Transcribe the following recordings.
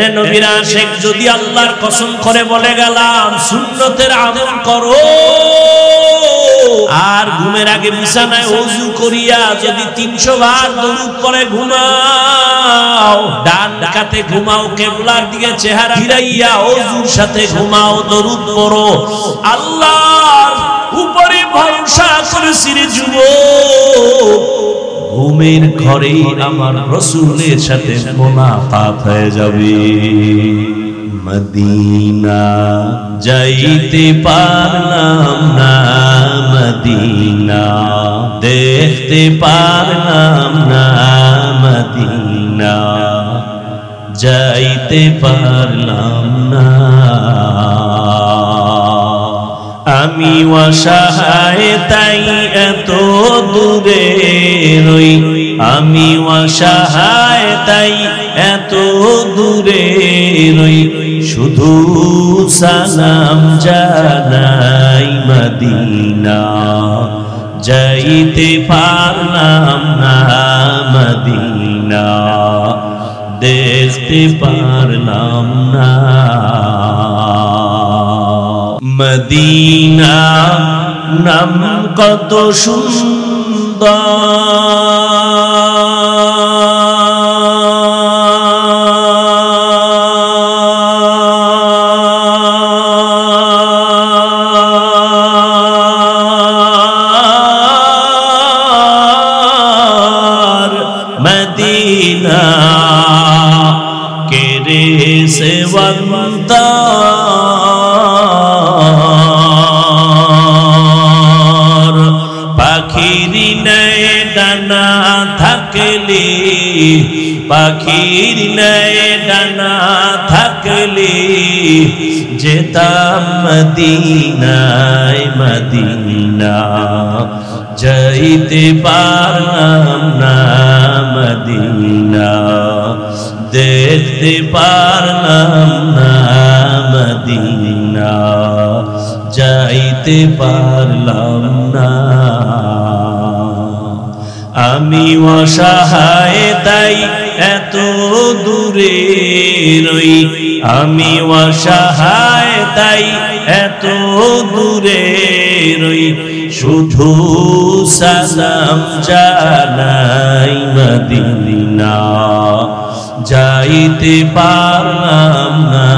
এরে নবীর আশিক যদি আল্লাহর কসম করে বলে গেলাম সুন্নতের আমল করো আর ঘুমের আগে বিছানায় ওযু করিয়া যদি 300 বার দরুদ পড়ে ঘুমাও, ডান কাতে ঘুমাও, কিবলার দিকে চেহারা ফিরাইয়া ওযুর সাথে ঘুমাও, দরুদ পড়ো, আল্লাহর উপরে ভরসা করেছি রে যুবক, ঘুমের ঘরেই আমার রাসূলের সাথে মুলাকাত হয়ে যাবে। মদিনা যাইতে পারলাম না, মদিনা দেখতে পারলাম না, মদিনা যাইতে পারলাম না। আমি অসহায় তাই এত দূরে রই, আমি অসহায় তাই এত দূরে রই, শুধু সালাম জানাই মদিনা যাইতে পারলাম না, মদিনা দেখতে পারলাম না। মদিনা নাম কত সুন্দর, মদিনা কেরে সেবন্তা পাখির নয় ডানা থাকলে, পাখির নয় ডানা থাকলে যেতাম মদিনায়, মদিনা যাইতে পারলাম না, মদিনা দেখতে পারলাম না, মদিনা যাইতে পারলাম না। আমি অসহায় তাই এত দূরে রই, আমি অসহায় তাই এত দূরে রই, শুধু সালাম জানাই মদিনা যাইতে পারলাম না,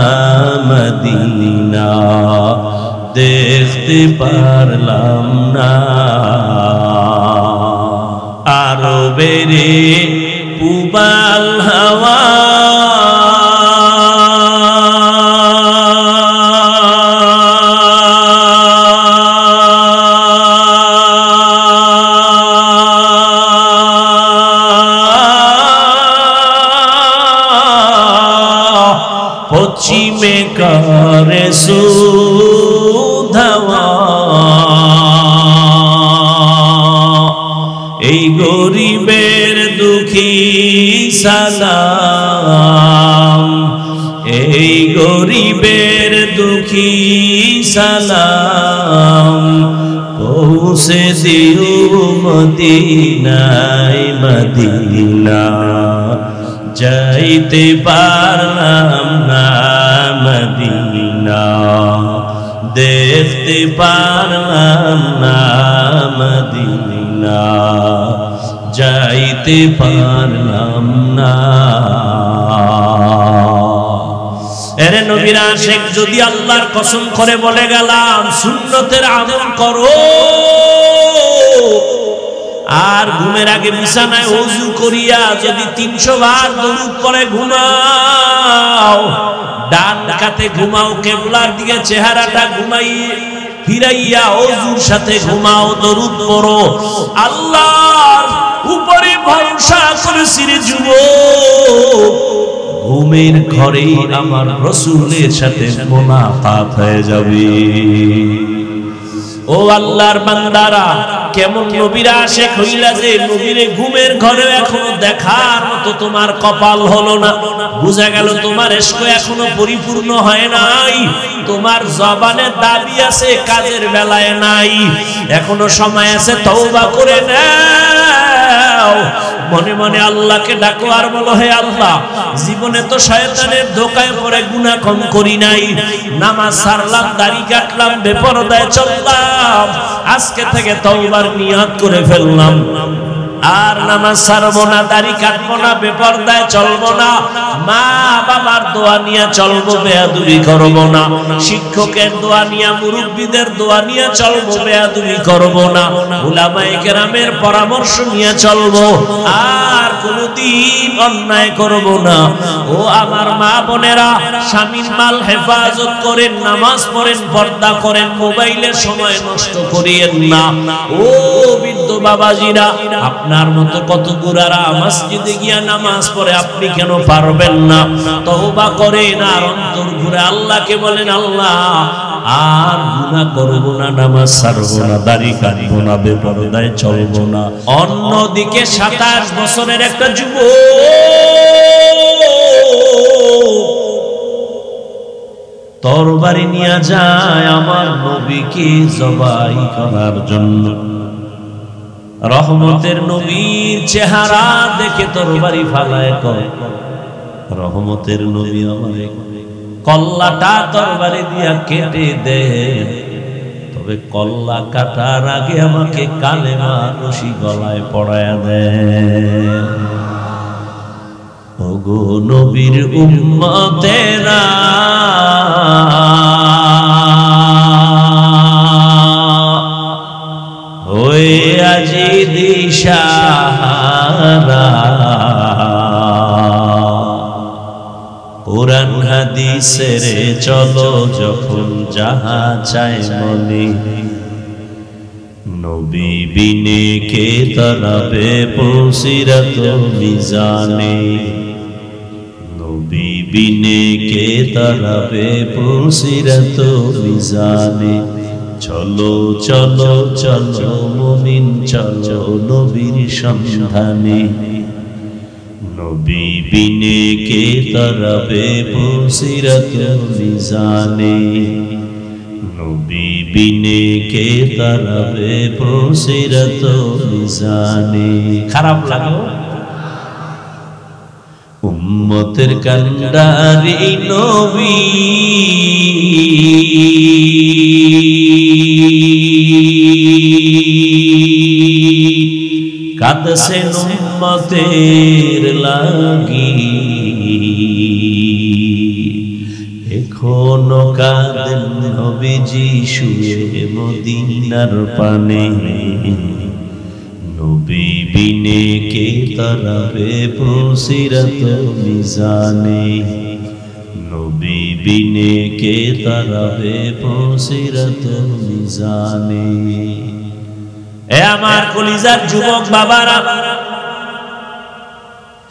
মদিনা দেখতে পারলাম না। আরো বেরে পুবাল হাওয়া পশ্চিমে করে সুধাওয়া, এই গরিবের দুঃখী সালাম, এই গরিবের দুঃখী সালাম পৌঁছে দিও মদিনায়, মদিনা যাইতে পারলাম না, মদিনা দেখতে পারলাম না, মদিনা যাইতে পারলাম না। এরে নবীর আশিক যদি আল্লাহর কসম করে বলে গেলাম সুন্নতের আমল করো আর ঘুমের আগে বিছানায় ওযু করিয়া যদি 300 বার দরুদ পড়ে ঘুমাও, ডান কাতে ঘুমাও, কিবলার দিকে চেহারাটা ঘুমাইয়ে ফিরাইয়া ওযুর সাথে ঘুমাও, দরুদ পড়ো, আল্লাহর উপরে ভরসা করেছি রে যুবক, ঘুমের ঘরেই আমার রাসূলের সাথে মুলাকাত হয়ে যাবে। ও আল্লাহর বান্দারা, কেমন নবীর আশিক হইলা যে নবীরে ঘুমের ঘরে এখনো দেখার মতো তোমার কপাল হলো না, বুঝা গেল তোমার ইশক এখনো পরিপূর্ণ হয় নাই, তোমার জবানে দাবি আছে কাজের বেলায় নাই, এখনো সময় আছে তওবা করে নাও। মনে মনে আল্লাহকে ডাকো আর বলো, হে আল্লাহ, জীবনে তো শয়তানের ধোঁকায় পড়ে গুনাহ কম করি নাই, নামাজ ছাড়লাম, দাড়ি কাটলাম, বেপরদায় চললাম, আজকে থেকে তওবার নিয়ত করে ফেললাম, আর নামাজ ছাড়বো না, দাড়ি কাটবো না, বেপরদায় চলবো না, মা বাবার দোয়া নিয়ে চলবো, বেয়াদবি করবো না, শিক্ষকের দোয়া নিয়ে, মুরব্বীদের দোয়া নিয়ে চলবো, বেয়াদবি করবো না, উলামায়ে কেরামের পরামর্শ নিয়ে চলবো, আর কোনদিন অন্যায় করবো না। ও আমার মা বোনেরা, স্বামীর মাল হেফাজত করেন, নামাজ পড়েন, পর্দা করেন, মোবাইলে সময় নষ্ট করিয়েন না। ও বৃদ্ধ বাবাজিরা, আপনার মতো কত গুরারা মসজিদে গিয়া নামাজ পড়ে, আপনি কেন পারবেন না? তওবা করেন আর অন্তর ঘুরে আল্লাহকে বলেন, আল্লাহ আর গুনাহ করব না, নামাজ ছাড়বো না, দাড়ি কাটবো না, বেপরদায় চলবো না। অন্যদিকে 27 বছরের একটা যুবক তরবারি নিয়ে যায় আমার নবীকে জবাই করার জন্য। রহমতের নবীর চেহারা দেখে তরবারি ফালায় কয়, রহমতের নবী আমার কল্লাটা তরবারি দিয়া কেটে দে, তবে কল্লা কাটার আগে আমাকে কালেমা রশি গলায় পড়ায়া দে। ওগো নবীর উম্মতেরা, হয়ে আজি দিশাহারা, কুরআন হাদিসের চলো যখন যাহা চায় মনে, নবী বিনে কে তরাবে পুসিরাত মিজানে, নবী বিনে কে তরাবে পুসিরাত মিজানে। চলো চলো চলো মুমিন চলো নবীর সন্ধানে, নবী বিনে কে তরাবে পুসিরাত মিজানে, নবী বিনে কে তরাবে পুসিরাত মিজানে। খারাপ লাগলো? উম্মতের কান্ডারি নবী, কাঁদছেন উম্মতের লাগি, এখনো কাঁদেন নবীজি শুয়ে মদিনার পানে, নবী বিনে কে তরাবে পুসিরাত মিজানে, নবী বিনে কে তরাবে পুসিরাত মিজানে। এ আমার কলিজার যুবক বাবারা,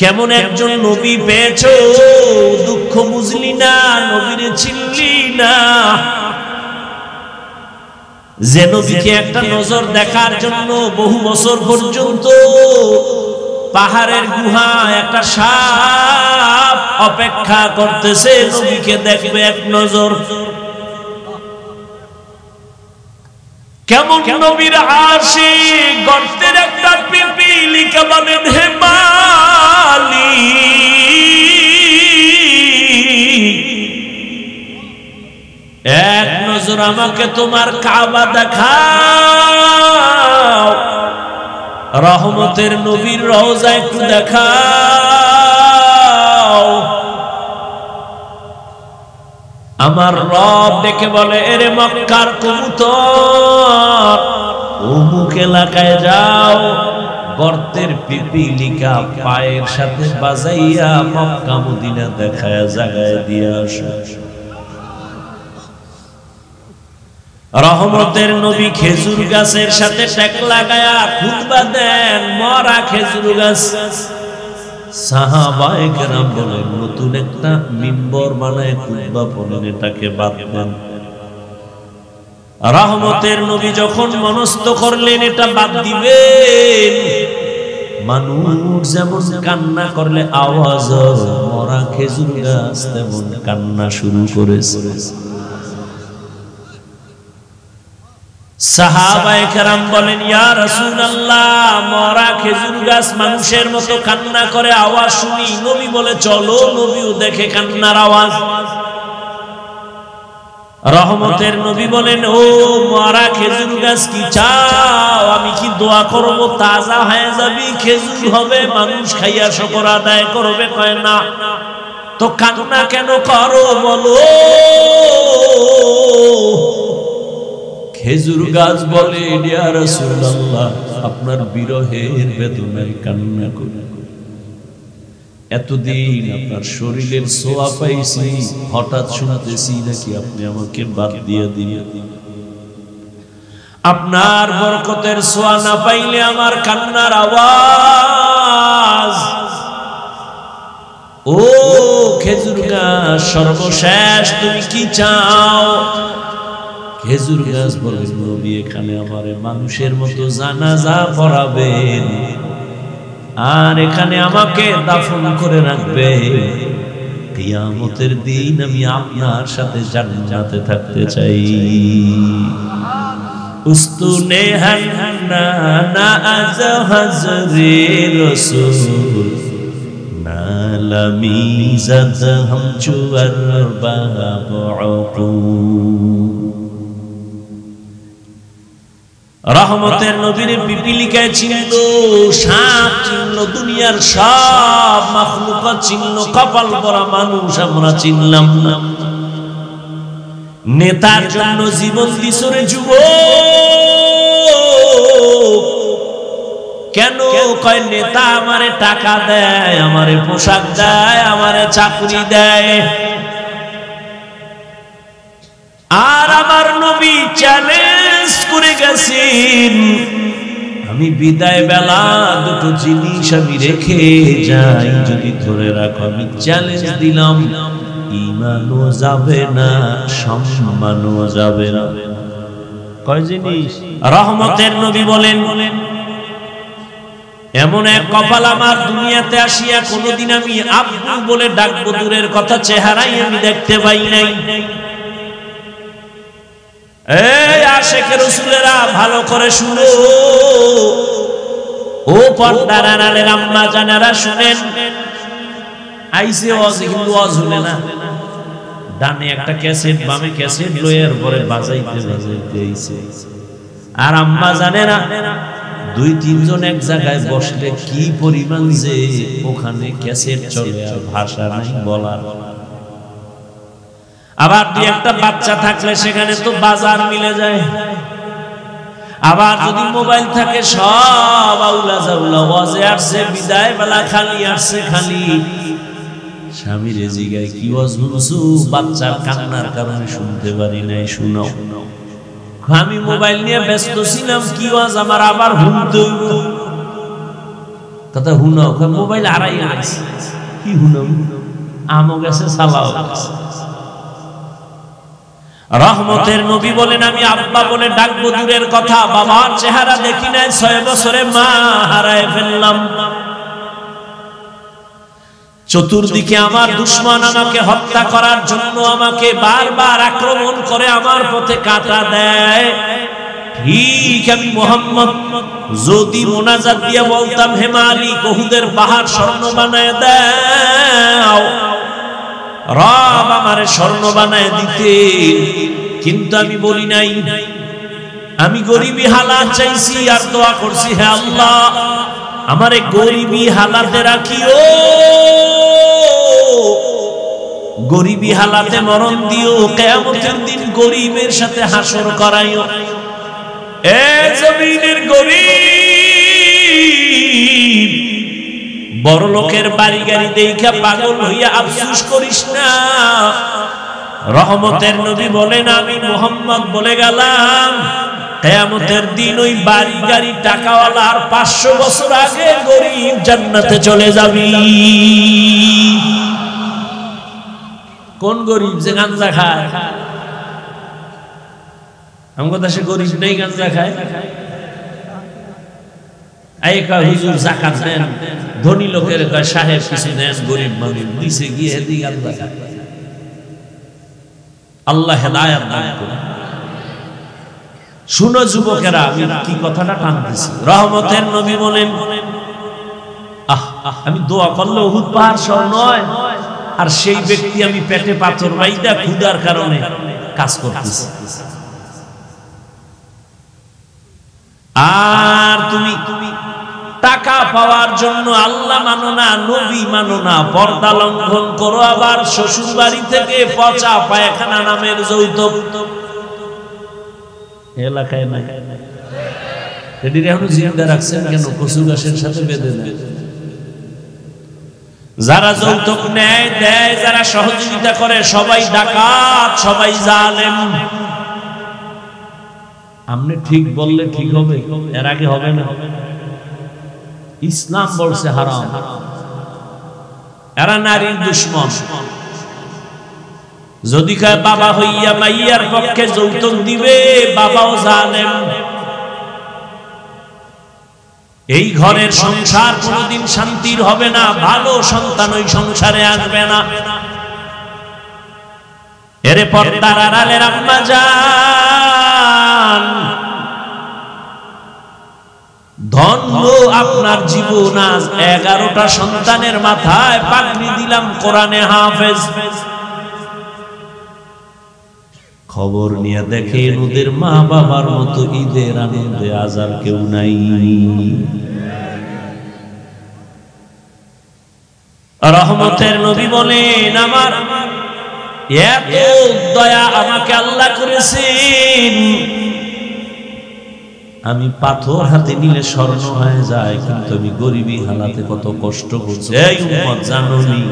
কেমন একজন নবী পেয়েছো, দুঃখ বুঝলি না, নবীরে চিনলি না, যে নবীকে একটা নজর দেখার জন্য বহু বছর পর্যন্ত পাহাড়ের গুহায় একটা সাপ অপেক্ষা করতেছে, নবীকে দেখবে এক নজর। কেমন নবীর আশিক, গর্তের একটা পিপিলিকা বলেন, হে মালিক, এক নজর আমাকে তোমার কাবা দেখাও, রহমতের নবীর রওজা একটু দেখাও। আমার রব ডেকে বলে, এরে মক্কার কবুতর, অমুক এলাকায় যাও, গর্তের পিপিলিকা পায়ের সাথে বাজাইয়া মক্কা মদিনা দেখায় জাগায় দিয়ে আসো। রহমতের নবী খেজুর গাছের সাথে টেক লাগায়া খুতবা দেন, মরা খেজুর গাছ। সাহাবায়ে কেরাম বলেন, নতুন একটা মিম্বর বানায় খুতবা বলেন, এটাকে বাদ দেন। রহমতের নবী যখন মনস্থ করলেন এটা বাদ দিবেন, মানুষ যেমন কান্না করলে আওয়াজ, মরা খেজুর গাছ তেমন কান্না শুরু করেছে। সাহাবায়ে কেরাম বলেন, ইয়া রাসূলুল্লাহ, মরা খেজুর গাছ মানুষের মতো কান্না করে, আওয়াজ শুনি। নবী বলে, চলো নবীও দেখে কান্নার আওয়াজ। রহমতের নবী বলেন, ও মরা খেজুর গাছ, কি চাও? আমি কি দোয়া করব তাজা হয়ে যাবি, খেজুর হবে, মানুষ খাইয়া শুকর আদায় করবে? কয় না। তো কান্না কেন করো বলো? খেজুর গাছ বলে, ইয়া রাসূলুল্লাহ, আপনার বিরহের বেদনায় কান্না করি। এতদিন আপনার শরীরের ছোঁয়া পাইছি, হঠাৎ শুনতেছি নাকি আপনি আমাকে বাদ দিয়ে দিলেন। আপনার বরকতের ছোঁয়া না পাইলে আমার কান্নার আওয়াজ। ও খেজুর গাছ, সর্বশেষ তুমি কি চাও? খেজুর গাছ বলে, নবী, এখানে আমারে মানুষের মতো জানাজা পড়াবেন, আর এখানে আমাকে দাফন করে রাখবে। কিয়ামতের দিন আমি আপনার সাথে জান্নাতে থাকতে চাই। উস্তুনে হান্না না আজ হাজরে রাসূল, নালামি জাদ হাম চুয়ার বাবু। রহমতের নবীর পিপিলিকায় চিনল, সাপ চিনল, দুনিয়ার সব মাখলুকাত চিনল, কপাল পরা মানুষ আমরা চিনলাম না। নেতার জন্য জীবন দিছরে যুবক। কেন? কয় নেতা আমারে টাকা দেয়, আমারে পোশাক দেয়, আমারে চাকরি দেয়, আর আমার নবী চ্যালেঞ্জ করে গেছেন, আমি বিদায় বেলা দুটো জিনিস আমি রেখে যাই, যদি ধরে রাখো। আমি চ্যালেঞ্জ দিলাম, ঈমানও যাবে না, সম্মানও যাবে না। কয় জিনিস? রহমতের নবী বলেন, এমন এক কপাল আমার দুনিয়াতে আসিয়া কোনদিন আমি আব্বু বলে ডাকবো, দূরের কথা চেহারাই আমি দেখতে পাই নাই। এই আশিকে রাসূলেরা, ভালো করে শুনো। ও পর্দার আড়ালের আম্মা জানেরা, শুনেন। আইসে ওয়াজ, কিন্তু ওয়াজ হলে না। ডানে একটা ক্যাসেট, বামে ক্যাসেট লয়ের পরে বাজাইতে বাজাইতে আইছে। আর আম্মা জানেরা, দুই তিনজন এক জায়গায় বসলে কি পরিমাণ যে ওখানে ক্যাসেট চলে, আর ভাষা নাই বলার। আবার দুই একটা বাচ্চা থাকলে সেখানে তো বাজার মিলে যায়। আবার যদি মোবাইল থাকে, সব আউলা জাউলা ওয়াজে আসছে, বিদায় বেলা খালি আসছে, খালি স্বামীর জিগায়, কি ওয়াজ শুনছো? বাচ্চার কান্নার কারণে শুনতে পারি নাই, শুনাও। আমি মোবাইল নিয়ে ব্যস্ত ছিলাম, কি ওয়াজ আমার আবার শুনতে হইব। কথা শুনাও। মোবাইল আড়াই আছে, কি শুনাও? আমও গেছে, সালাও গেছে। রহমতের নবী বলেন, আমি আব্বা বলে ডাকবো, দূরের কথা বাবার চেহারা দেখি নাই, 6 বছরে মা হারায় ফেললাম। চতুর্দিকে আমার দুশমন আমাকে হত্যা করার জন্য আমাকে বারবার আক্রমণ করে, আমার পথে কাঁটা দেয়। ঠিক আমি মুহাম্মদ যদি মোনাজাত দিয়ে বলতাম, হে মালিক, উহুদের পাহাড় স্বর্ণ বানায় দাও, রব আমারে স্বর্ণ বানায় দিতে, কিন্তু আমি বলি নাই। আমি গরিবী হালাত চাইছি আর দোয়া করছি, হে আল্লাহ, আমারে গরিবী হালাতে রাখিও, গরিবী হালাতে মরণ দিও, কিয়ামতের দিন গরিবের সাথে হাসর করাইও। এ জমিনের গরিব, বড় লোকের বাড়ি গাড়ি দেখা পাগল হইয়া আফসোস করিস না। রহমতের নবী বলেন, আমি মুহাম্মদ বলে গেলাম, কিয়ামতের দিন ওই বাড়ি গাড়ি টাকাওয়ালা আর 500 বছর আগে গরিব জান্নাতে চলে যাবি। কোন গরিব? যে গাঁজা খায়। আমগো দেশে গরিব নেই, গাঁজা খায়। আইকা হুজুর যাকাত দেন, ধনী লোকের কয় সাহেব কিছু দেন, গরিব মানুষ দিছে গিয়ে হেদি গাঁজা খায়। আল্লাহ হেদায়েত দান করুন। শুনো যুবকেরা, আমি কি কথাটা টানতেছি। রহমতের নবী বলেন, আমি দোয়া করলে উহুদ পাহাড় সর নয়, আর সেই ব্যক্তি আমি পেটে পাথর বাইদা ক্ষুধার কারণে কাজ করতেছি, আর তুমি টাকা পাওয়ার জন্য আল্লাহ মানো না, নবী মানো না, পর্দা লঙ্ঘন করো, আবার শ্বশুর বাড়ি থেকে পচা পায়খানা নামের যৌতুক এলাকায় নাই। এটির এখন জিন্দা রাখছেন কেন? কচু গাছের সাথে বেঁধে নেয়। যারা যৌতুক নেয় দেয়, যারা সহযোগিতা করে, সবাই ডাকাত, সবাই জালেম। আপনি ঠিক বললে ঠিক হবে, এর আগে হবে না। ইসলাম বলছে হারাম। এরা নারীর দুশ্মন। যদি কয় বাবা হইয়া মাইয়ার পক্ষে যৌতুক দিবে, বাবাও জালেম। এই ঘরের সংসার কোনদিন শান্তির হবে না, ভালো সন্তান ওই সংসারে আসবে না। এরে পর্দার আড়ালের আম্মা জান, ধন্য আপনার জীবন। আজ 11টা সন্তানের মাথায় পাগড়ি দিলাম, কোরআনে হাফেজ। খবর নিয়ে দেখেন ওদের মা বাবার মতো ঈদের আনন্দে আজ আর কেউ নাই। রহমতের নবী বলেন, আমার এত দয়া আমাকে আল্লাহ করেছেন, আমি পাথর হাতে নিলে স্বর্ণ হয়ে যায়, কিন্তু আমি গরিবী হালাতে কত কষ্ট করছি। এই উম্মত জানোনি,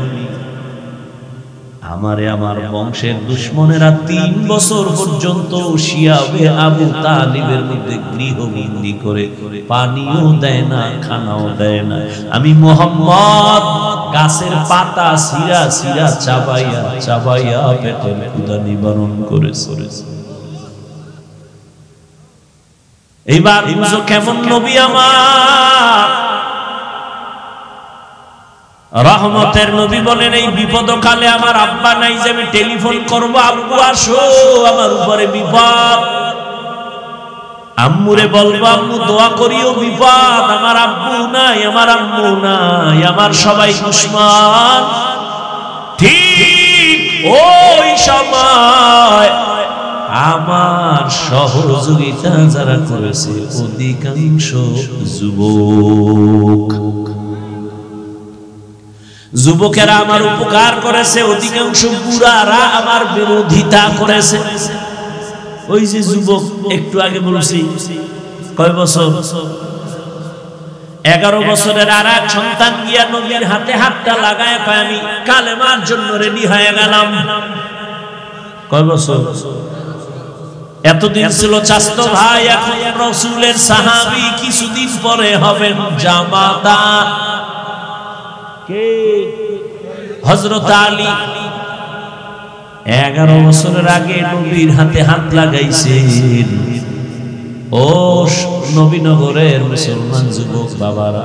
আমারে আমার বংশের দুশ্মনেরা 3 বছর পর্যন্ত শিয়াবে আবু তালিবের মধ্যে গৃহবন্দী করে পানিও দেয় না, খানাও দেয় না। আমি মুহাম্মদ গাছের পাতা সিরা সিরা চাবাইয়া চাবাইয়া পেটের ক্ষুধা নিবারণ করেছি। এইবার বুঝো কেমন নবী আমার। রহমতের নবী বলেন, এই বিপদকালে আমার আব্বা নাই যে আমি টেলিফোন করবো, আব্বু আসো আমার উপরে বিপদ। আম্মুরে বলবো, আম্মু দোয়া করিও, বিপদ। আমার আব্বু নাই, আমার আম্মু নাই, আমার সবাই দুশমন। ঠিক ওই সময় আমার সহযোগিতা যারা করেছে অধিকাংশ যুবক। যুবকেরা আমার উপকার করেছে, অধিকাংশ বুড়ারা আমার বিরোধিতা করেছে। ওই যে যুবক একটু আগে বলছি, কয় বছর? 11 বছরের আর এক সন্তান গিয়া নবীর হাতে হাতটা লাগায় কয়, আমি কালেমার জন্য রেডি হয়ে গেলাম। কয় বছর? এতদিন ছিল চাচতো ভাই, এখন রাসূলের সাহাবী, কিছুদিন পরে হবেন জামাতা। কে? হযরত আলী। 11 বছরের আগে নবীর হাতে হাত লাগাইছেন। ও নবীনগরের মুসলমান যুবক বাবারা,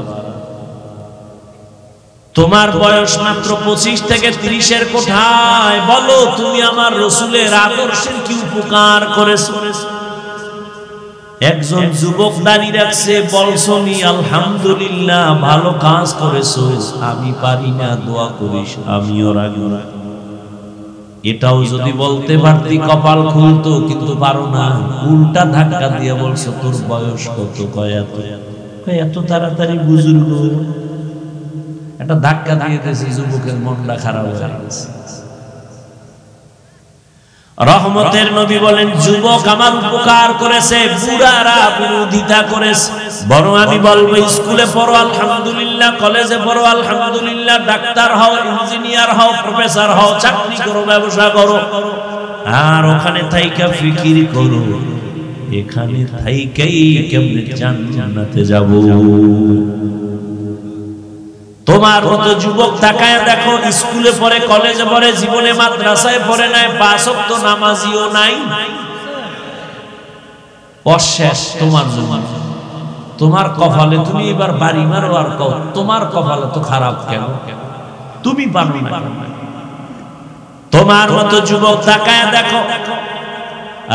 তোমার বয়স মাত্র 25 থেকে 30-এর কোঠায়। বলো তুমি আমার রাসূলের আদর্শের কি উপকার করেছো? একজন যুবক দাঁড়িয়ে রাখছে, বলছনি আলহামদুলিল্লাহ, ভালো কাজ করেছো, আমি পারি না, দোয়া করিস, আমিও রাখি না। এটাও যদি বলতে পারতি কপাল খুলতো, কিন্তু পারো না। উল্টা ধাক্কা দিয়ে বলছো, তোর বয়স কত? কয় এত তাড়াতাড়ি বুজুর্গ। একটা ধাক্কা দিয়ে দিয়েছে, যুবকের মনটা খারাপ হয়ে গেছে। রহমতের নবী বলেন, যুবক আমার উপকার করেছে, বুড়ারা বিরোধিতা করেছে। বরং আমি বলবো, স্কুলে পড়ো আলহামদুলিল্লাহ, কলেজে পড়ো আলহামদুলিল্লাহ, ডাক্তার হও, ইঞ্জিনিয়ার হও, প্রফেসর হও, চাকরি করো, ব্যবসা করো, আর ওখানে থাইকা ফিকির করো, এখানে থাইকাই কেমনে জান্নাতে যাব। তোমার মতো যুবক তাকায় দেখো, স্কুলে পড়ে, কলেজে পড়ে, জীবনে মাদ্রাসায় পড়ে নাই, 5 ওয়াক্ত নামাজিও নাই, অশেষ তোমার জন্য। তোমার কপালে তুমি এবার বাড়ি মারো আর কও, তোমার কপালে তো খারাপ কেন, তুমি পারো না। তোমার মতো যুবক তাকায় দেখো,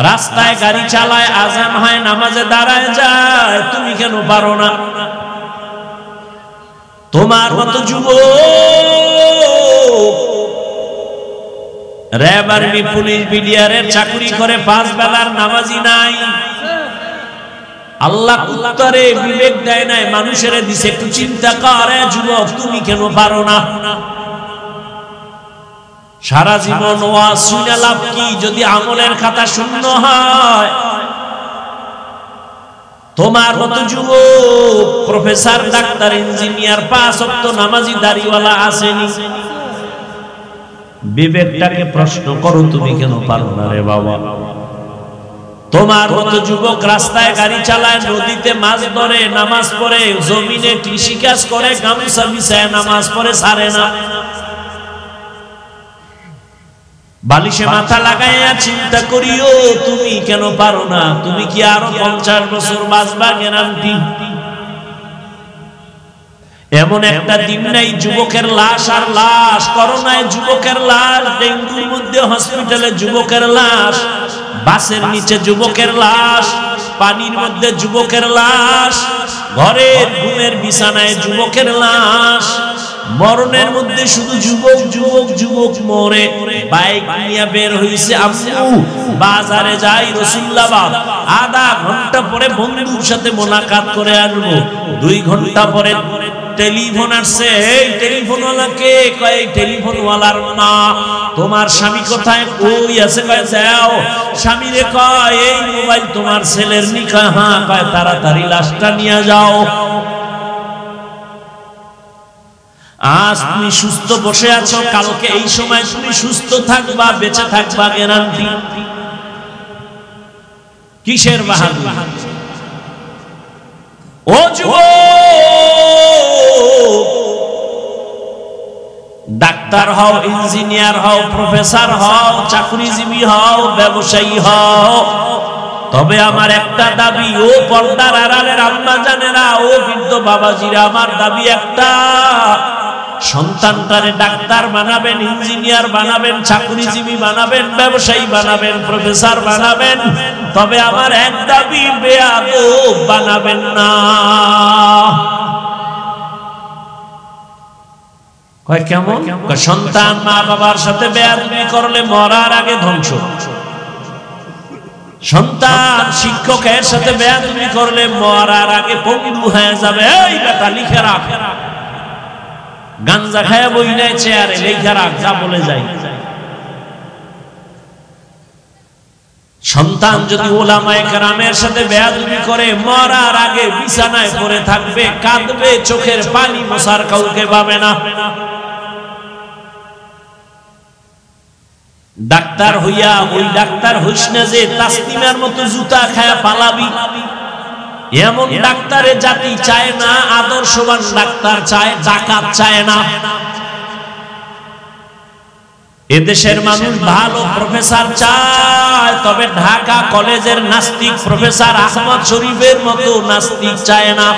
রাস্তায় গাড়ি চালায়, আজান হয়, নামাজে দাঁড়ায় যায়, তুমি কেন পারো না? তোমার মতো যুবক র‍্যাব, আর্মি, পুলিশ, বিডিআরের চাকরি করে 5 বেলার নামাজি নাই। আল্লাহ উত্তরে বিবেক দেয় নাই, মানুষের দিছে। একটু চিন্তা করে যুবক, তুমি কেন পারো না? সারা জীবন ওয়াজ শুনে লাভ কি যদি আমলের খাতা শূন্য হয়? তোমার মতো যুবক প্রফেসর, ডাক্তার, ইঞ্জিনিয়ার, 5 ওয়াক্ত নামাজি দাড়িওয়ালা আসেনি। বিবেকটাকে প্রশ্ন করো, তুমি কেন পারো না রে বাবা? তোমার মতো যুবক রাস্তায় গাড়ি চালায়, নদীতে মাছ ধরে, নামাজ পড়ে, জমিনে কৃষিকাজ করে, গামছা বিছায় নামাজ পড়ে, ছাড়ে না। বালিশে মাথা লাগাইয়া চিন্তা করিও, তুমি কেন পারো না? তুমি কি আরো 50 বছর বাঁচবা গ্যারান্টি? এমন একটা দিন নাই যুবকের লাশ আর লাশ, করোনায় যুবকের লাশ, ডেঙ্গুর মধ্যে হসপিটালে যুবকের লাশ, বাসের নিচে যুবকের লাশ, পানির মধ্যে যুবকের লাশ, ঘরের ঘুমের বিছানায় যুবকের লাশ। মরণের মধ্যে শুধু যুবক যুবক যুবক মরে। বাইক নিয়ে বের হইছে, আম্মু বাজারে যাই রসুল্লাবাদ, আধা ঘন্টা পরে বন্ধুর সাথে মোলাকাত করে আসবো। 2 ঘন্টা পরে টেলিফোন আসছে, এই টেলিফোনওয়ালাকে কয়, টেলিফোনওয়ালার মা, তোমার স্বামী কোথায়? কই আছে? কয় যাও। স্বামীরে কয়, এই মোবাইল তোমার ছেলের নি? কয় হ্যাঁ। কয় তাড়াতাড়ি লাশটা নিয়ে যাও। আজ তুমি সুস্থ বসে আছো, কালকে এই সময় তুমি সুস্থ থাকবা, বেঁচে থাকবা গ্যারান্টি? কিসের বাহাদুর? ও যুবক, ডাক্তার হও, ইঞ্জিনিয়ার হও, প্রফেসর হও, চাকরিজীবী হও, ব্যবসায়ী হও, তবে আমার একটা দাবি, ও পর্দার আড়ালের আম্মা জানেরা, ও বৃদ্ধ বাবাজিরা, আমার দাবি একটা, সন্তানটারে ডাক্তার বানাবেন, ইঞ্জিনিয়ার বানাবেন, চাকরিজীবী বানাবেন, ব্যবসায়ী বানাবেন, প্রফেসর বানাবেন, তবে আমার এক দাবি, বেয়াদব বানাবেন না। কয় কেমন? সন্তান মা বাবার সাথে বেয়াদবি করলে মরার আগে ধ্বংস। সন্তান শিক্ষকের সাথে বেয়াদবি করলে মরার আগে পঙ্গু হয়ে যাবে। এই বেটা লিখে রাখ, গাঞ্জা খায়া বই নাই চেয়ারে, লিখে রাখ, যা বলে যাই। সন্তান যদি ওলামায়ে কেরামের সাথে বেয়াদবি করে, মরার আগে বিছানায় পড়ে থাকবে, কাঁদবে, চোখের পানি মোছার কাউকে পাবে না। ডাক্তার হইয়া ওই ডাক্তার হইস না যে তাসলিমার মতো জুতা খায়া পালাবি। এমন ডাক্তারে জাতি চায় না, আদর্শবান ডাক্তার চায়, ডাকাত চায় না। এদেশের মানুষ ভালো প্রফেসর চায়, তবে ঢাকা কলেজের নাস্তিক প্রফেসর আহমদ শরীফের মতো নাস্তিক চায় না।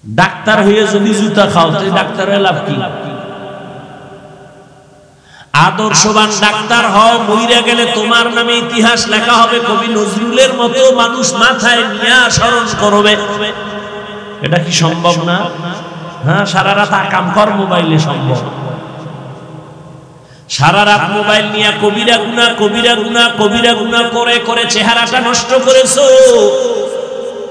ডাক্তার হয়ে যদি জুতা খাও, তো ডাক্তারের লাভ কি? আদর্শবান ডাক্তার হও, মইরা গেলে তোমার নামে ইতিহাস লেখা হবে, কবি নজরুলের মতো মানুষ মাথায় নিয়ে স্মরণ করবে। এটা কি সম্ভব না? হ্যাঁ, সারা রাত কাম কর মোবাইলে সম্ভব। সারা রাত মোবাইল নিয়ে কবিরা গুনাহ, কবিরা গুনাহ, কবিরা গুনাহ করে করে চেহারাটা নষ্ট করেছো।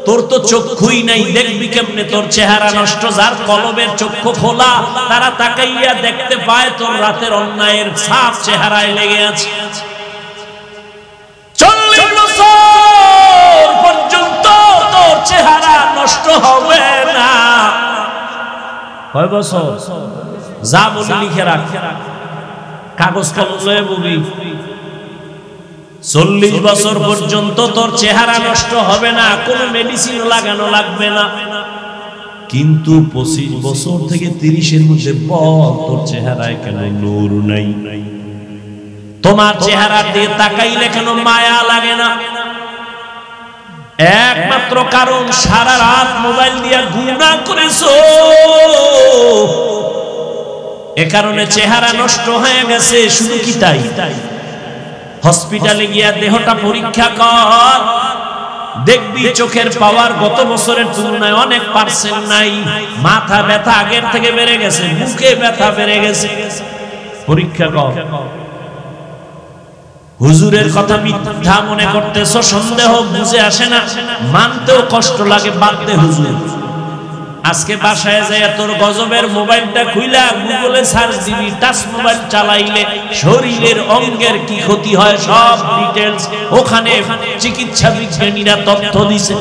তোর তো চক্ষুই নাই, দেখবি কেমনে তোর চেহারা নষ্ট? যার কলবের চক্ষু খোলা, তারা তাকাইয়া দেখতে পায় তোর রাতের অন্যায়ের ছাপ চেহারায় লেগে আছে। 40 বছর পর্যন্ত তোর চেহারা নষ্ট হবে না। কয় বছর? যা বলি লিখে রাখ, কাগজ কলম লয়ে বলি। 40 বছর পর্যন্ত তোর চেহারা নষ্ট হবে না, কোনো মেডিসিন লাগানো লাগবে না। কিন্তু 25 বছর থেকে 30-এর মধ্যে বল, তোর চেহারায় কেন নূর নাই? তোমার চেহারা দিয়ে তাকাইলে কেন মায়া লাগে না? একমাত্র কারণ, সারা রাত মোবাইল দিয়ে গুনাহ করেছো। এ কারণে চেহারা নষ্ট হয়ে গেছে। শুধু কি তাই, হসপিটালে গিয়া দেহটা পরীক্ষা কর, দেখবি চোখের পাওয়ার গত বছরের তুলনায় অনেক পার্সেন্ট নাই। মাথা ব্যথা আগের থেকে বেড়ে গেছে, মুখে ব্যথা বেড়ে গেছে। পরীক্ষা কর। হুজুরের কথা মিথ্যা মনে করতেছো, সন্দেহ বুঝে আসে না, মানতেও কষ্ট লাগে, বাদ দে হুজুর। আজকে বাসায় যায় তোর গজবের মোবাইলটা খুইলা গুগলে সার্চ দিবি, টাচ মোবাইল চালাইলে শরীরের অঙ্গের কি ক্ষতি হয় সব ডিটেইলস ওখানে চিকিৎসা বিজ্ঞানীরা তথ্য দিছে।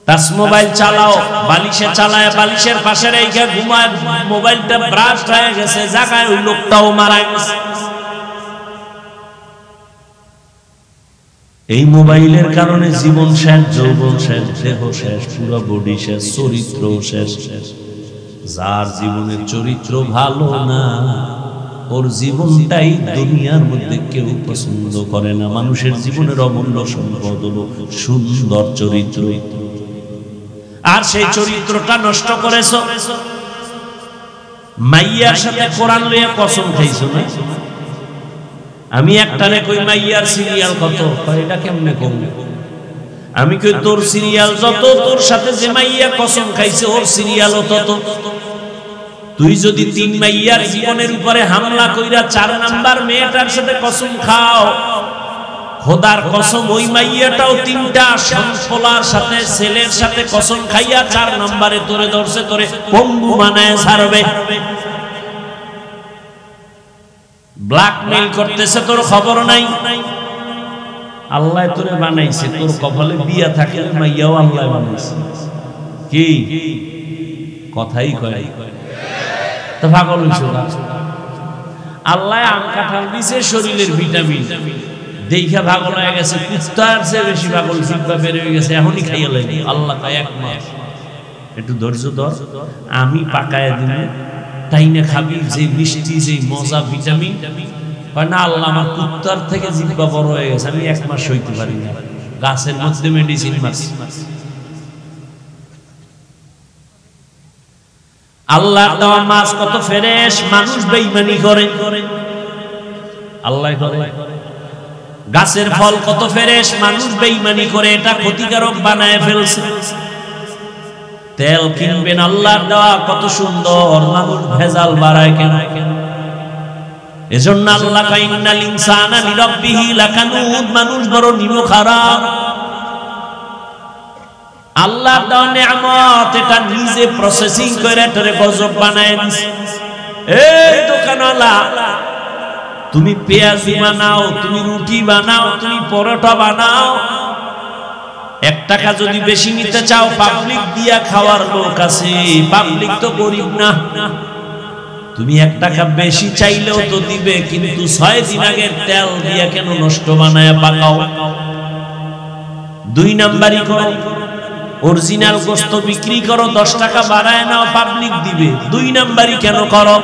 টাচ মোবাইল চালাও, বালিশে চালায় বালিশের পাশে রেখে ঘুমায়, মোবাইলটা ব্রাশ হয়ে গেছে জায়গায়, ওই লোকটাও মারা গেছে। এই মোবাইলের কারণে জীবন শেষ, যৌবন শেষ, দেহ শেষ, পুরো বডি শেষ, চরিত্র শেষ। যার জীবনের চরিত্র ভালো না, ওর জীবনটাই দুনিয়ার মধ্যে কেউ পছন্দ করে না। মানুষের জীবনের অমূল্য সম্পদ হলো সুন্দর চরিত্র, আর সেই চরিত্রটা নষ্ট করেছো। মাইয়ার সাথে কোরআন লইয়া কসম খাইছো না? আমি একটানে কই মাইয়ার সিরিয়াল কত, এটা কেমনে কম? আমি কই তোর সিরিয়াল যত, তোর সাথে যে মাইয়া কসম খাইছে ওর সিরিয়ালও তত। তুই যদি 3 মাইয়ার জীবনের উপরে হামলা কইরা 4 নাম্বার মেয়েটার সাথে কসম খাও, খোদার কসম ওই মাইয়াটাও 3টা সন্তানের সাথে ছেলের সাথে কসম খাইয়া 4 নম্বরে তোরে ধরছে, তোরে পঙ্গু বানায় ছাড়বে। ব্ল্যাকমেইল করতেছে, তোর খবর নাই। আল্লাহ তোরে বানাইছে, তোর কপালে বিয়া থাকে মাইয়াও আল্লাহ বানাইছে। কি কথাই কয় তো পাগল হইছো না? আল্লাহ আম কাঁঠাল দিছে শরীরের ভিটামিন, দেখা পাগল হয়ে গেছে। কুত্তার চেয়ে বেশি পাগল জিব্বা বের হয়ে গেছে, এখনই খাইয়া লাগে। আল্লাহ কয় 1 মাস একটু ধৈর্য ধর, আমি পাকায় দিব, তাই না খাবি, যে মিষ্টি যে মজা ভিটামিন। কয় না আল্লাহ আমার কুত্তার থেকে জিব্বা বড় হয়ে গেছে, আমি 1 মাস সইতে পারি না, গাছের মধ্যে মেডিসিন মারছি। আল্লাহর দেওয়া মাছ কত ফ্রেশ, মানুষ বেঈমানি করে, আল্লাহ করে। গাছের ফল কত ফ্রেশ, মানুষ বেঈমানি করে এটা ক্ষতিকারক বানায় ফেলছে। তেল কিনবেন আল্লাহর দেওয়া কত সুন্দর, মানুষ ভেজাল বাড়ায় কেন? এজন্য আল্লাহ কয় ইন্নাল ইনসানা লিরাব্বিহি লাকানুদ, মানুষ বড় নিমখারাম। আল্লাহর দেওয়া নিয়ামত এটা নিজে প্রসেসিং করে এটারে গজব বানায় দিছে। এই দোকানওয়ালা, তুমি পেঁয়াজি বানাও, তুমি রুটি বানাও, তুমি পরোটা বানাও, 1 টাকা যদি বেশি নিতে চাও পাবলিক দিয়া খাওয়ার লোক আছে, পাবলিক তো গরিব না। তুমি 1 টাকা বেশি চাইলেও তো দিবে, কিন্তু 6 দিন আগের তেল দিয়া কেন নষ্ট বানায় পাকাও? 2 নাম্বারই করো, অরিজিনাল গোশত বিক্রি করো, 10 টাকা বাড়ায় নাও, পাবলিক দিবে। 2 নাম্বারই কেন করো?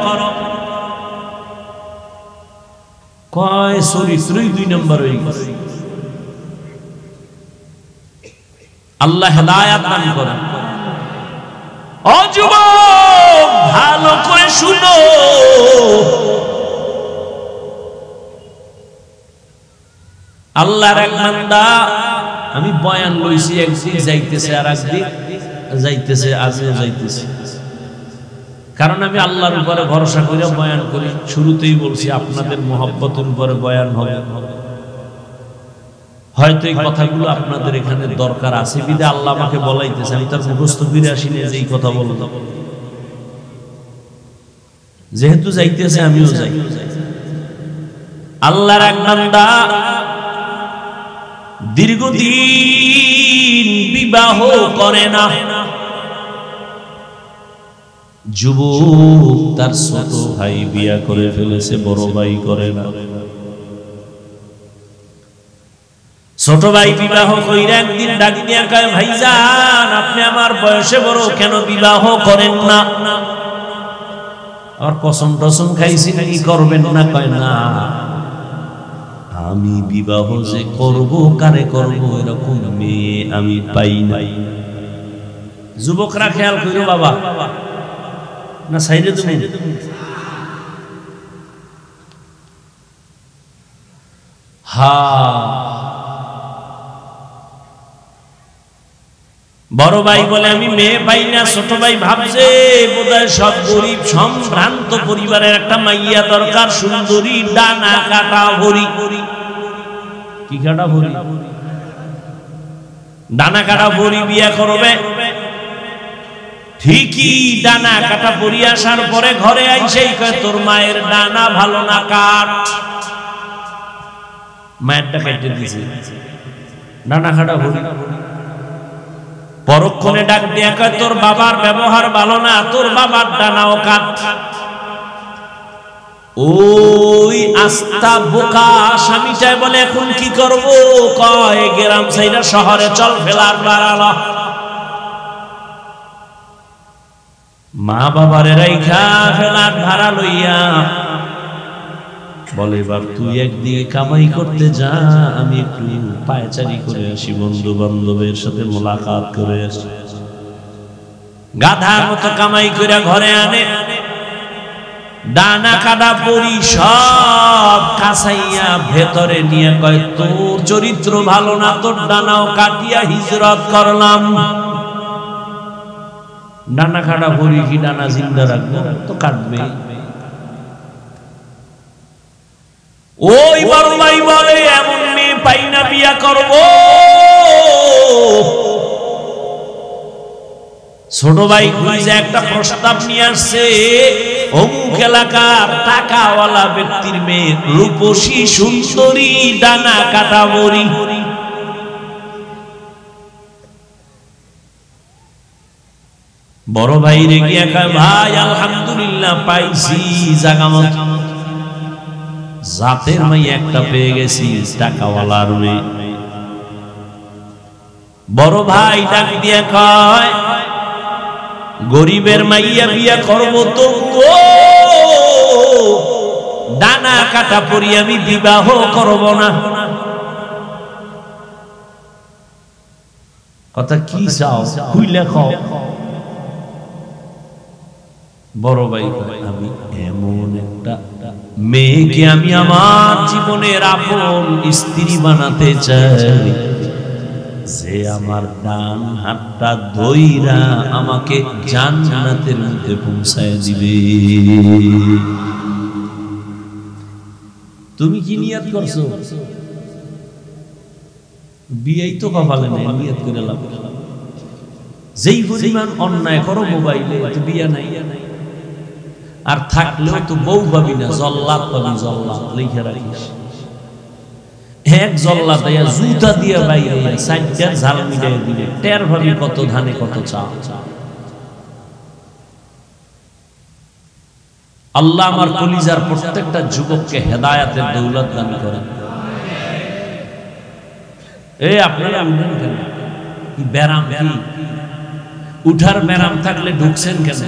কয় চরিত্রই 2 নাম্বার হয়ে গেছে। আল্লাহ হেদায়েত দান করেন। ও যুবক, ভালো করে শুনো, আল্লাহর এক বান্দা, আমি বয়ান লইছি, একদিন যাইতেছে আর একদিন যাইতেছে, আজও যাইতেছে। কারণ আমি আল্লাহর উপরে ভরসা করে বয়ান করি। শুরুতেই বলছি আপনাদের মহব্বতের উপরে বয়ান হবে। হয়তো এই কথাগুলো আপনাদের এখানে দরকার আছে বিদে আল্লাহ আমাকে বলাইতেছে, আমি তার মুখস্থ ফিরে আসি না যে এই কথা বলব। যেহেতু যাইতেছে আমিও যাই। আল্লাহর এক বান্দা দীর্ঘদিন বিবাহ করে না। যুবক তার ছোট ভাই বিয়া করে ফেলেছে, বড় ভাই করে না। ছোট ভাই বিবাহ কইরা একদিন ডাক দিয়া কয়, ভাইজান আপনি আমার বয়সে বড়, কেন বিবাহ করেন না? আর কসম টসম খাইছি নাকি করবেন না? কয় না, আমি বিবাহ যে করব, কারে করব এরকম মেয়ে আমি পাই নাই। যুবকরা খেয়াল করো বাবা, না সাইডে তুমি বড় ভাই বলে আমি মেয়ে পাই না। ছোট ভাই ভাবছে বোধহয় সব গরিব সম্ভ্রান্ত পরিবারের একটা মাইয়া দরকার, সুন্দরী, ডানা কাটা ভরি। কি কাটা ভরি? ডানা কাটা ভরি বিয়ে করবে। ঠিকই ডানা কাটা ভরি আসার পরে ঘরে আইসেই কয় তোর মায়ের ডানা ভালো না, কাট। মায়েরটা কেটে দিয়েছে, ডানা কাটা ভরি। পরক্ষণে ডাক দিয়া কয় তোর বাবার ব্যবহার ভালো না, তোর বাবার ডানাও কাট। ওই আস্তা বোকা স্বামীটাই বলে এখন কি করব? কয় গ্রাম সাইডা শহরে চল, ফেলার বাড়ালো। মা বাবারে রাইখা ফেলার ভাড়া লইয়া বলে এবার তুই একদিকে কামাই করতে যা, আমি একটু পায়চারি করে আসি, বন্ধু বান্ধবের সাথে মোলাকাত করে আসি। গাধার মতো কামাই করে ঘরে আনে, ডানা কাটা পরি সব কাছাইয়া ভেতরে নিয়ে কয় তোর চরিত্র ভালো না, তোর ডানাও কাটিয়া হিজরত করলাম। ডানা কাটা পরি কি ডানা জিন্দা রাখবো? তো কাটবে। ওই বড় ভাই বলে এমন মেয়ে পাই না, বিয়া করব। ছোট ভাই খুঁজে একটা প্রস্তাব নিয়ে আসছে, অমুক এলাকার টাকাওয়ালা ব্যক্তির মেয়ে, রূপসী সুন্দরী, ডানা কাটা বড়ি। বড় ভাই রেগে কয় ভাই আলহামদুলিল্লাহ পাইছি জায়গা মতো, জাতের মাইয়া একটা পেয়ে গেছি, টাকাওয়ালার মেয়ে। বড় ভাই ডাক দিয়ে কয় গরিবের মাইয়া বিয়া করব তো ডানা কাটা পরি আমি বিবাহ করব না। কথা কি চাও খুইলা খাও। বড় ভাই আমি এমন একটা মেয়েকে আমি আমার জীবনের আপন স্ত্রী বানাতে চাই, যে আমার ডান হাতটা ধইরা আমাকে জান্নাতের মধ্যে পৌঁছায় দিবে। তুমি কি নিয়ত করছো? বিয়েই তো কপালে নেই, নিয়ত করে লাভ। যেই পরিমাণ অন্যায় করো মোবাইলে, বিয়া নাই। আর থাকলেও তো বউ পাবি না, জল্লাদ পাবি, জল্লাদ লিখে রাখিস। এক জল্লাদ জুতা দিয়ে বাইরে সাইডটা ঝাল মিটাই দিলে টের ভাবি কত ধানে কত চাল। আল্লাহ আমার কলিজার প্রত্যেকটা যুবককে হেদায়েতের দৌলত দান করেন। এই আপনারা উঠেন কেন? ব্যারাম কি? উঠার ব্যারাম থাকলে ঢুকছেন কেন?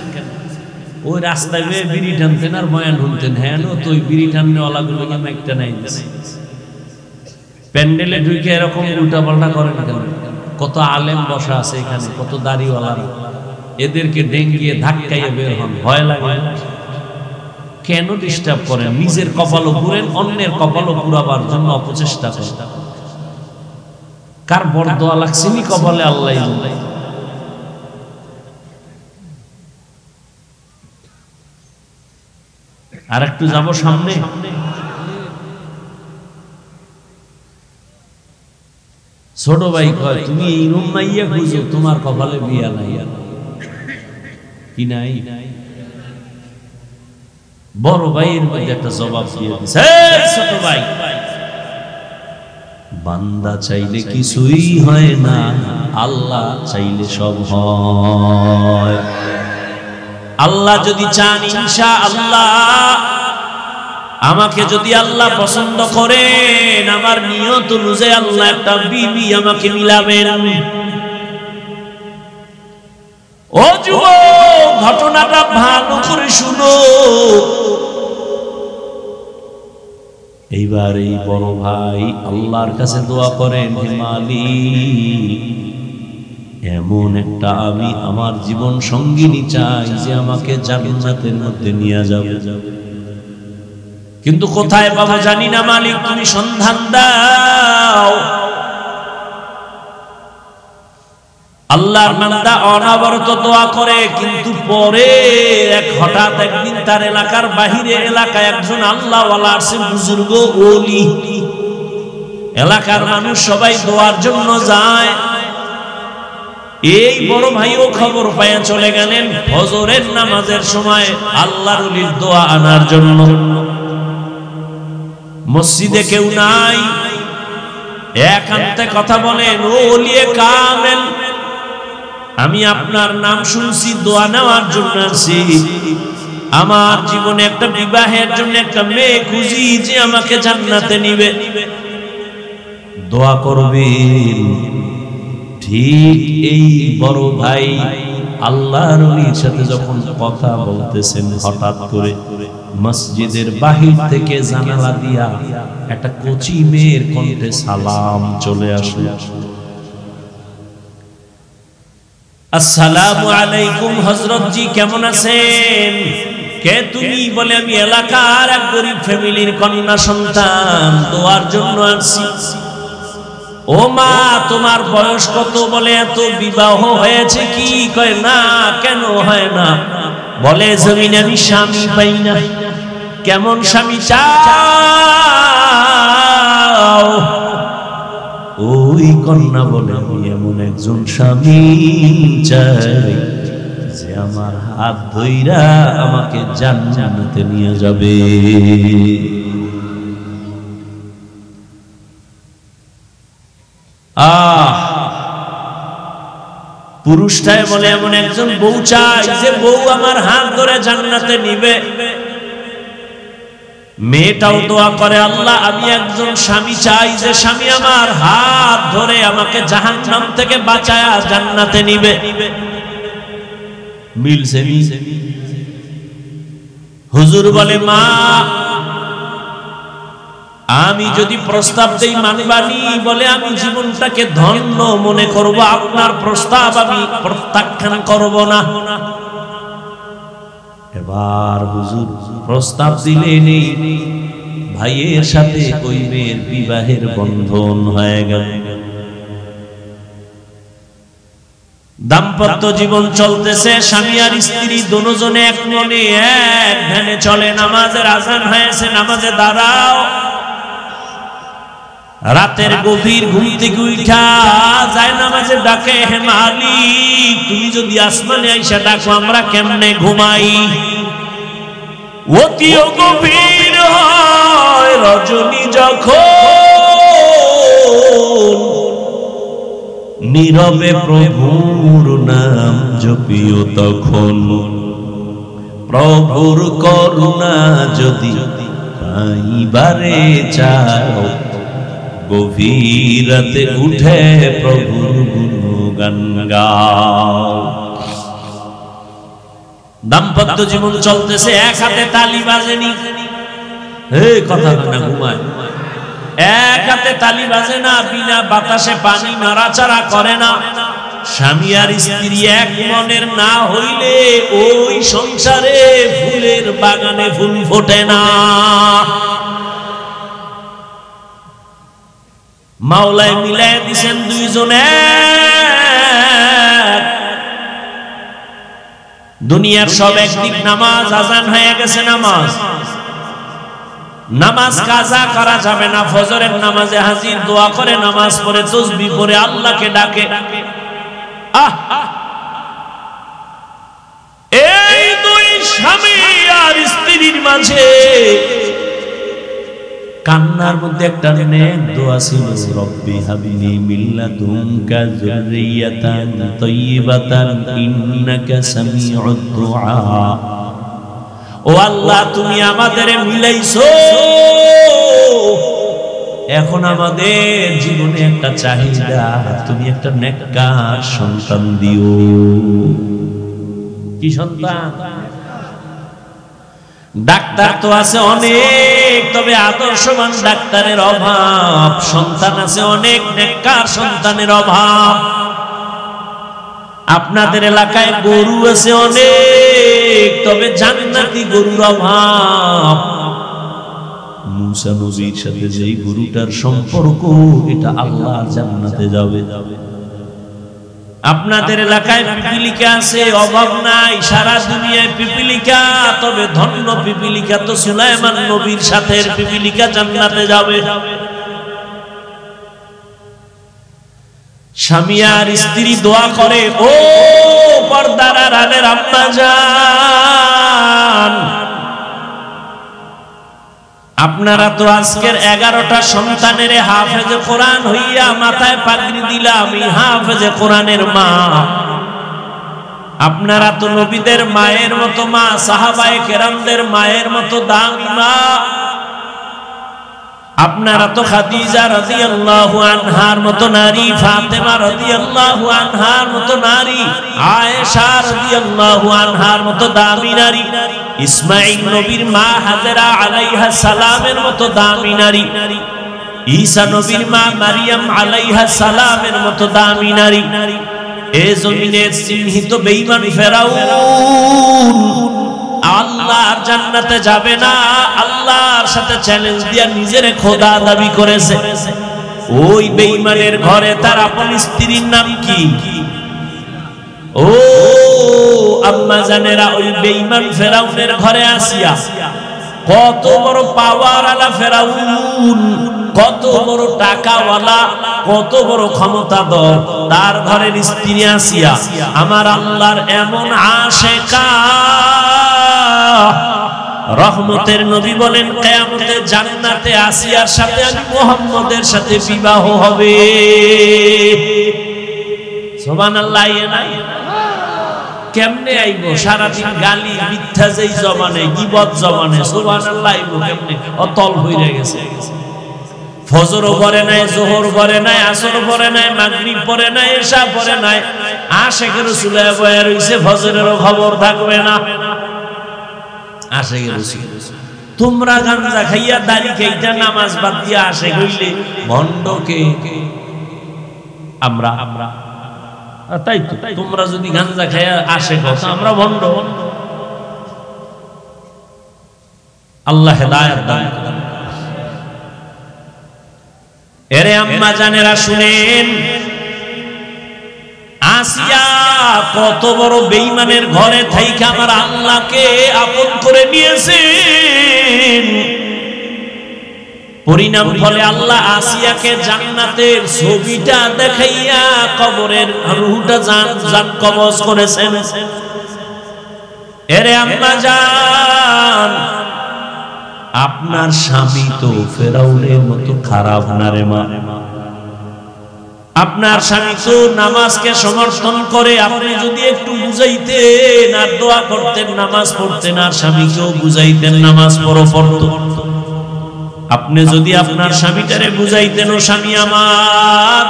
ওই রাস্তায় বিড়ি টানতেন আর বয়ান শুনতেন। হ্যাঁ তো ওই বিড়ি টাননেওয়ালা গুলো একটা নাই, প্যান্ডেলে ঢুকে এরকম উল্টা পাল্টা করেন কেন? কত আলেম বসা আছে এখানে, কত দাড়িওয়ালা, এদেরকে ডেঙ্গিয়ে ধাক্কাইয়ে বের হন, ভয় লাগে কেন? ডিস্টার্ব করেন, নিজের কপালও পুরেন, অন্যের কপালও পুরাবার জন্য অপচেষ্টা করেন। কার বরদোয়া লাগছেনি কপালে আল্লাহ। আর একটু যাব সামনে। ছোট ভাই কয় তুমি এইরকম মাইয়া খুঁজো, তোমার কপালে বিয়া নাই। কি নাই? বড় ভাইয়ের মধ্যে একটা জবাব দিয়ে দিছে, ছোট ভাই বান্দা চাইলে কিছুই হয় না, আল্লাহ চাইলে সব হয়। আল্লাহ যদি চান ইনশাআল্লাহ, আমাকে যদি আল্লাহ পছন্দ করেন, আমার নিয়ত অনুযায়ী আল্লাহ একটা বিবি আমাকে মিলাবেন। ও যুবক, ঘটনাটা ভালো করে শুনো। এইবার এই বড় ভাই আল্লাহর কাছে দোয়া করেন, হে মালিক এমন একটা আমি আমার জীবন সঙ্গিনী চাই যে আমাকে জান্নাতের মধ্যে নিয়ে যাবে। কিন্তু কোথায় পাবো জানি না মালিক, তুমি সন্ধান দাও। আল্লাহর বান্দা অনবরত দোয়া করে, কিন্তু পরে হঠাৎ একদিন তার এলাকার বাহিরে এলাকায় একজন আল্লাহওয়ালা আছে, বুজুর্গ ওলি। এলাকার মানুষ সবাই দোয়ার জন্য যায়। এই বড় ভাইও খবর পাইয়া চলে গেলেন ফজরের নামাজের সময় আল্লাহর ওলির দোয়া আনার জন্য। মসজিদে কেউ নাই, একান্তে কথা বলেন, ও ওলিয়ে কামেল, আমি আপনার নাম শুনছি, দোয়া নেওয়ার জন্য আছি। আমার জীবনে একটা বিবাহের জন্য একটা মেয়ে খুঁজি যে আমাকে জান্নাতে নিবে, দোয়া করবেন। ঠিক এই বড় ভাই আল্লাহর ওলির সাথে যখন কথা বলতেছেন, হঠাৎ করে মসজিদের বাহির থেকে জানালা দিয়া একটা কচি মেয়ের কণ্ঠে সালাম চলে আসে। আসসালামু আলাইকুম হযরত জি, কেমন আছেন? কে তুমি? বলে আমি এলাকার এক গরিব ফ্যামিলির কন্যা সন্তান, দোয়ার জন্য আসছি। ও মা, তোমার বয়স কত? বলে এত, বিবাহ হয়েছে কি? কয় না। কেন হয় না? বলে জমিনে আমি স্বামী পাই না। কেমন স্বামী চাও? ওই কন্যা বলে আমি এমন একজন স্বামী চাই যে আমার হাত ধইরা আমাকে জান্নাতে নিয়ে যাবে। পুরুষটাই বলে এমন একজন বউ চাই যে বউ আমার হাত ধরে জান্নাতে নিবে। মেয়েটাও দোয়া করে, আল্লাহ আমি একজন স্বামী চাই যে স্বামী আমার হাত ধরে আমাকে জাহান্নাম থেকে বাঁচায়া জান্নাতে নিবে। মিলছে? হুজুর বলে, মা আমি যদি প্রস্তাব দেই মানবানি? বলে আমি জীবনটাকে ধন্য মনে করব, আপনার প্রস্তাব আমি প্রত্যাখ্যান করব না। এবার হুজুর প্রস্তাব দিলেন, ভাইয়ের সাথে ওই মেয়ের বিবাহের বন্ধন হয়ে গেল। দাম্পত্য জীবন চলতেছে, স্বামী আর স্ত্রী দুজনে এক মনে এক ধ্যানে চলে। নামাজের আজান হয়েছে, নামাজে দাঁড়াও। রাতের গভীর ঘুম থেকে উঠা যায় নামাজে ডাকে, হে মালিক তুমি যদি আসমানে আইসা ডাকো আমরা কেমনে ঘুমাই? অতিও গভীর হয় রজনী যখন, নীরবে প্রভুর নাম জপিও তখন। প্রভুর করুণা যদি পাইবারে চাও, গভীর রাতে উঠে প্রভুর গুণগান গাও। দাম্পত্য জীবন চলতেছে, এক হাতে তালি বাজেনি, কথা না ঘুমায়। এক হাতে তালি বাজে না, বিনা বাতাসে পানি নাড়াচাড়া করে না। স্বামী আর স্ত্রী এক মনের না হইলে ওই সংসারে ফুলের বাগানে ফুল ফোটে না। মাওলায় মিলাই দিছেন দুইজনে। দুনিয়ার সব একদিক নামাজ আজান হয়ে গেছে, নামাজ কাজা করা যাবে না। ফজরের নামাজে হাজির, দোয়া করে, নামাজ পড়ে, তাসবিহ পড়ে আল্লাহকে ডাকে। এই দুই স্বামী আর স্ত্রীর মাঝে কান্নার মধ্যে একটা নেক দোয়া ছিল, রব্বি হাবলি মিন লাদুনকা যুররিয়াতান তাইয়্যিবাতান ইন্নাকা সামিউদ দুআ। ও আল্লাহ তুমি আমাদের মিলাইছো, এখন আমাদের জীবনে একটা চাহিদা, তুমি একটা নেককার সন্তান দিও। কি সন্তান? ডাক্তার তো আছে অনেক, তবে আদর্শবান ডাক্তারের অভাব। সন্তান আছে অনেক, নেককার সন্তানের অভাব। আপনাদের এলাকায় গরু আছে অনেক, তবে জান্নাতি গরুর অভাব। মুসা নবীর সাথে যেই গরুটার সম্পর্ক, এটা আল্লাহর জান্নাতে যাবে। আপনাদের এলাকায় পিপিলিকা আছে, অভাব নাই, সারা দুনিয়ায় পিপিলিকা, তবে ধন্য পিপিলিকা তো সুলাইমান নবীর সাথে পিপিলিকা জান্নাতে যাবে। স্বামী আর স্ত্রী দোয়া করে, ও পর্দার আড়ালের আম্মা জান, আপনারা তো আজকের 11টা সন্তানের হাফেজে কোরআন হইয়া মাথায় পাগড়ি দিলাম, এই হাফেজে কোরআনের মা। আপনারা তো নবীদের মায়ের মতো মা, সাহাবায়ে কেরামদের মায়ের মতো দামি মা। আপনারা তো খাদিজা রাদিয়াল্লাহু আনহার মতো নারী, ফাতেমা রাদিয়াল্লাহু আনহার মতো নারী, আয়েশা রাদিয়াল্লাহু আনহার মতো দামি নারী, ইসমাঈল নবীর মা হাজেরা আলাইহা সালামের মতো দামি নারী, ঈসা নবীর মা মারিয়াম আলাইহা সালামের মতো দামি নারী। এই জমিনের চিহ্নিত বেঈমান ফেরাউন আল্লাহর জান্নাতে যাবে না, আল্লাহর সাথে চ্যালেঞ্জ দিয়া নিজের খোদা দাবি করেছে। ওই বেঈমানের ঘরে তার আপন স্ত্রীর নাম কি? ও আম্মা জানেরা, ওই বেঈমান ফেরাউনের ঘরে আসিয়া, কত বড় পাওয়ার আলা ফেরাউন, কত বড় টাকাওয়ালা, কত বড় ক্ষমতাধর, তার ঘরের স্ত্রী আসিয়া আমার আল্লাহর এমন আশেকা। রহমতের নবী বলেন, কিয়ামতে জান্নাতে আসিয়ার সাথে আমি মুহাম্মদের সাথে বিবাহ হবে। সুবহানাল্লাহ। কেমনে আইব? সারাদিন গালি মিথ্যা যেই জমানে, গীবত জমানে, সুবহানাল্লাহ আইব কেমনে? অতল হইয়া গেছে। ফজরও পড়ে নাই, যোহর পড়ে নাই, আসর পড়ে নাই, মাগরিব পড়ে নাই, এশা পড়ে নাই, আশেকের রাসূলের বয়ে রইছে, ফজরেরও খবর থাকবে না। আশেকের রাসূল, তোমরা গাঞ্জা খাইয়া দাড়ি খাইয়া নামাজ বাদ দিয়া আশেক হইলে ভণ্ডকে আমরা। তাই তো, তোমরা যদি গাঞ্জা খাইয়া আশেক হও, আমরা ভণ্ড। আল্লাহ হেদায়েত দান করেন। এরে আম্মা জানেরা শুনেন, আসিয়া কত বড় বেঈমানের ঘরে থাইকা আমার আল্লাহকে আপন করে নিয়েছেন। পরিণাম ফলে আল্লাহ আসিয়াকে জান্নাতের ছবিটা দেখাইয়া কবরের রূহটা জান কবজ করেছেন। এরে আম্মা জান, আপনার স্বামী তো ফেরাউনের মতো খারাপ না রে মা। আপনার স্বামী তো নামাজকে সমর্থন করে, আপনি যদি একটু বুঝাইতেন আর দোয়া করতেন, নামাজ পড়তেন, আর স্বামীকেও বুঝাইতেন নামাজ পড়তো। আপনি যদি আপনার স্বামীটারে বুঝাইতেন, ও স্বামী আমার,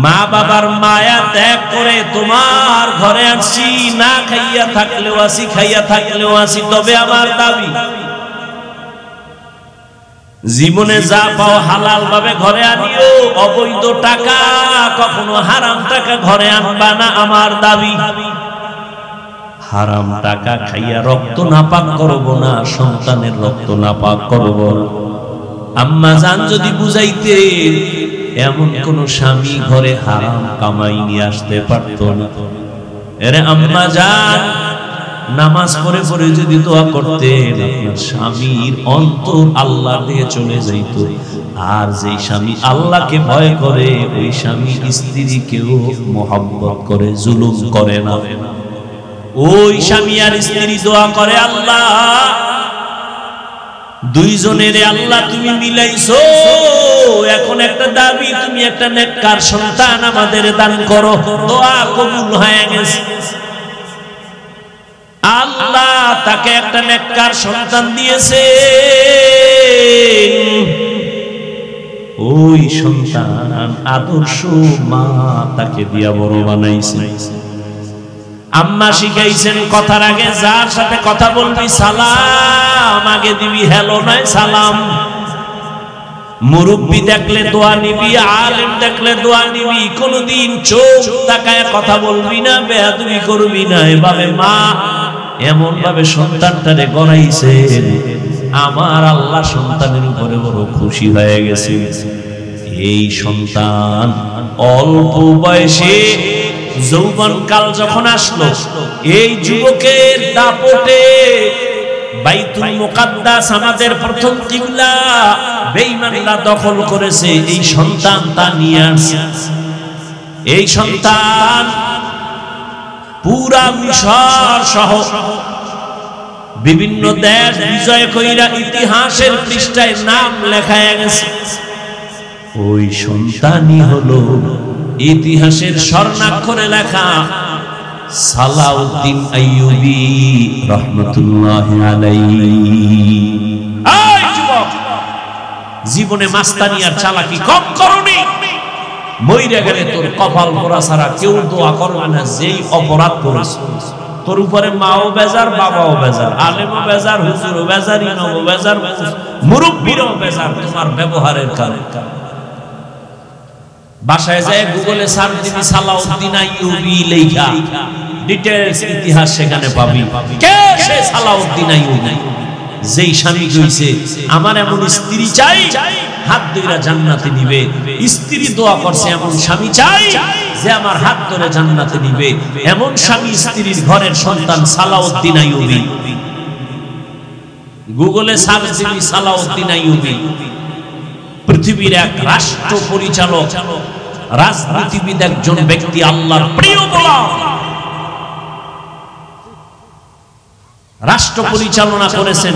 মা বাবার মায়া ত্যাগ করে তোমার ঘরে আসছি, না খাইয়া থাকলেও আসি, খাইয়া থাকলেও আসি, তবে আমার দাবি জীবনে যা পাও হালাল ভাবে ঘরে আনিও, অবৈধ টাকা, কখনো হারাম টাকা ঘরে আনবা না, আমার দাবি। হারাম টাকা খাইয়া রক্ত নাপাক করব না, সন্তানের রক্ত নাপাক করব। আম্মা জান যদি বুঝাইতেন, এমন কোন স্বামী ঘরে হারাম কামাই নিয়ে আসতে পারত না। এরে আম্মা জান, নামাজ পড়ে পড়ে যদি দোয়া করতেন, আপনার স্বামীর অন্তর আল্লাহর দিকে চলে যাইত। আর যেই স্বামী আল্লাহকে ভয় করে, ওই স্বামী স্ত্রীকেও মোহাব্বত করে, জুলুম করে না। ওই স্বামী আর স্ত্রী দোয়া করে, আল্লাহ দুইজনের আল্লাহ তুমি মিলাইছো, এখন একটা দাবি, তুমি একটা নেককার সন্তান আমাদের দান করো। দোয়া কবুল হয়ে গেছে। আল্লাহ তাকে একটা নেককার সন্তান দিয়েছে। ওই সন্তান আদর্শ মা তাকে দিয়া বড় বানাইছে। আম্মা শিখাইছেন, কথার আগে যার সাথে কথা বলবি সালাম আগে দিবি, হ্যালো নয় সালাম। মুরব্বী দেখলে দোয়া নিবি, আলেম দেখলে দোয়া নিবি, কোনদিন চোখ তাকায় কথা বলবি না, বেয়াদবি করবি না। এভাবে মা এমন ভাবে সন্তানটারে গড়াইছে, আমার আল্লাহ সন্তানের উপরে বড় খুশি হয়ে গেছে। এই সন্তান অল্প বয়সে যৌবনকাল যখন আসলো, এই যুবকের দাপটে বাইতুল মুকাদ্দাস আমাদের প্রথম কিবলা বেঈমানরা দখল করেছে। এই সন্তান তা নিয়ে আসছে। এই সন্তান পুরা মিশর সহ বিভিন্ন দেশ বিজয় কইরা ইতিহাসের পৃষ্ঠায় নাম লেখায় গেছে। ওই সন্তানই হলো ইতিহাসের স্বর্ণাক্ষরে লেখা সালাউদ্দিন আইয়ুবী রাহমাতুল্লাহি আলাইহি। এই যুবক, জীবনে মাস্তানি আর চালাকি কম করনি, মইরা গেলে তোর কপাল পোড়া ছাড়া কেউ দোয়া করবে না। যেই অপরাধ করিস তোর উপরে মাও বেজার, বাবাও বেজার, আলেমও বেজার, হুজুরও বেজার, ইমামও বেজার, মুরব্বিরও বেজার তোমার ব্যবহারের কারণে। বাসায় যায় গুগলে সার্চ দিবি সালাউদ্দিন আইয়ুবী লেখা, ডিটেইলস ইতিহাস সেখানে পাবি। কে সে সালাউদ্দিন আইয়ুবী? যেই স্বামী কইছে আমার এমন স্ত্রী চাই, হাত ধরে জান্নাতে নিবে। স্ত্রী দোয়া করছে এমন স্বামী চাই যে আমার হাত ধরে জান্নাতে নিবে। এমন স্বামী স্ত্রীর ঘরের সন্তান সালাউদ্দিন আইয়ুবী। গুগলে সার্চ দিবি সালাউদ্দিন আইয়ুবী। পৃথিবীর এক রাষ্ট্র পরিচালক, রাজনীতিবিদ, একজন ব্যক্তি, আল্লাহর প্রিয় বলা, রাষ্ট্র পরিচালনা করেছেন।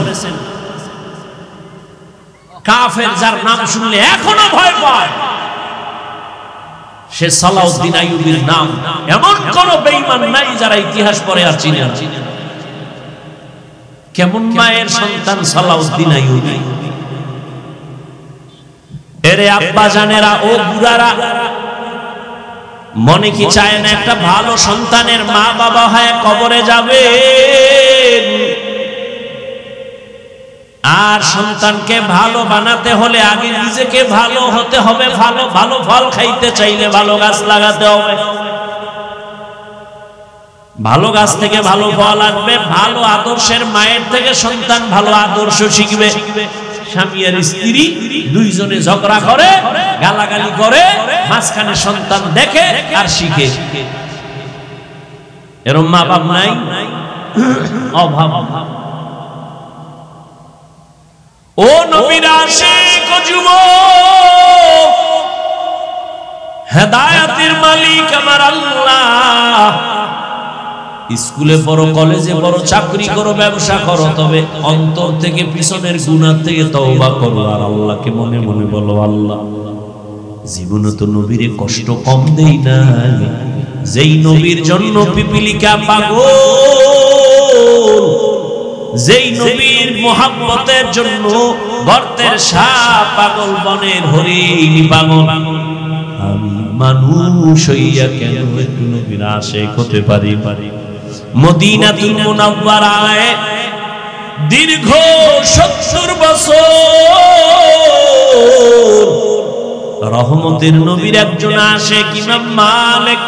কাফের যার নাম শুনলে এখনো ভয় পায়, সে সালাউদ্দিন আইয়ুবীর নাম। এমন কোন বেঈমান নাই যারা ইতিহাস পড়ে আর চিনে না। কেমন মায়ের সন্তান সালাউদ্দিন আইয়ুবী। এরে আব্বা জানেরা, ও বুড়ারা, মনে কি চায় না একটা ভালো সন্তানের মা বাবা হয়ে কবরে যাবে? আর সন্তানকে ভালো বানাতে হলে আগে নিজেকে ভালো হতে হবে। ভালো ভালো ফল খাইতে চাইলে ভালো গাছ লাগাতে হবে। ভালো গাছ থেকে ভালো ফল আসবে। ভালো আদর্শের মায়ের থেকে সন্তান ভালো আদর্শ শিখবে। স্বামী আর স্ত্রী দুইজনে ঝগড়া করে, গালাগালি করে, মাঝখানে সন্তান দেখে আর শিখে। এরকম মা বাপ নাই, অভাব। ও নবীর আশিক ও যুবক, হেদায়েতের মালিক আমার আল্লাহ। স্কুলে পড়ো, কলেজে পড়ো, চাকরি করো, ব্যবসা করো, তবে অন্তর থেকে পিছনের গুনাহ থেকে তওবা করো আর আল্লাহকে মনে মনে বলো, আল্লাহ জীবনে তো নবীরে কষ্ট কম দেই নাই। যেই নবীর জন্য পিপিলিকা পাগল, যেই নবীর মোহাব্বতের জন্য গর্তের সাপ পাগল, বনের হরিণ পাগল, আমি মানুষ হইয়া কেন একটু নবীর আশিক হতে পারি? মদিনাতুল মুনাওয়ারায় দীর্ঘ ৭০ বছর রহমতের নবীর একজন আশিক ইমাম মালিক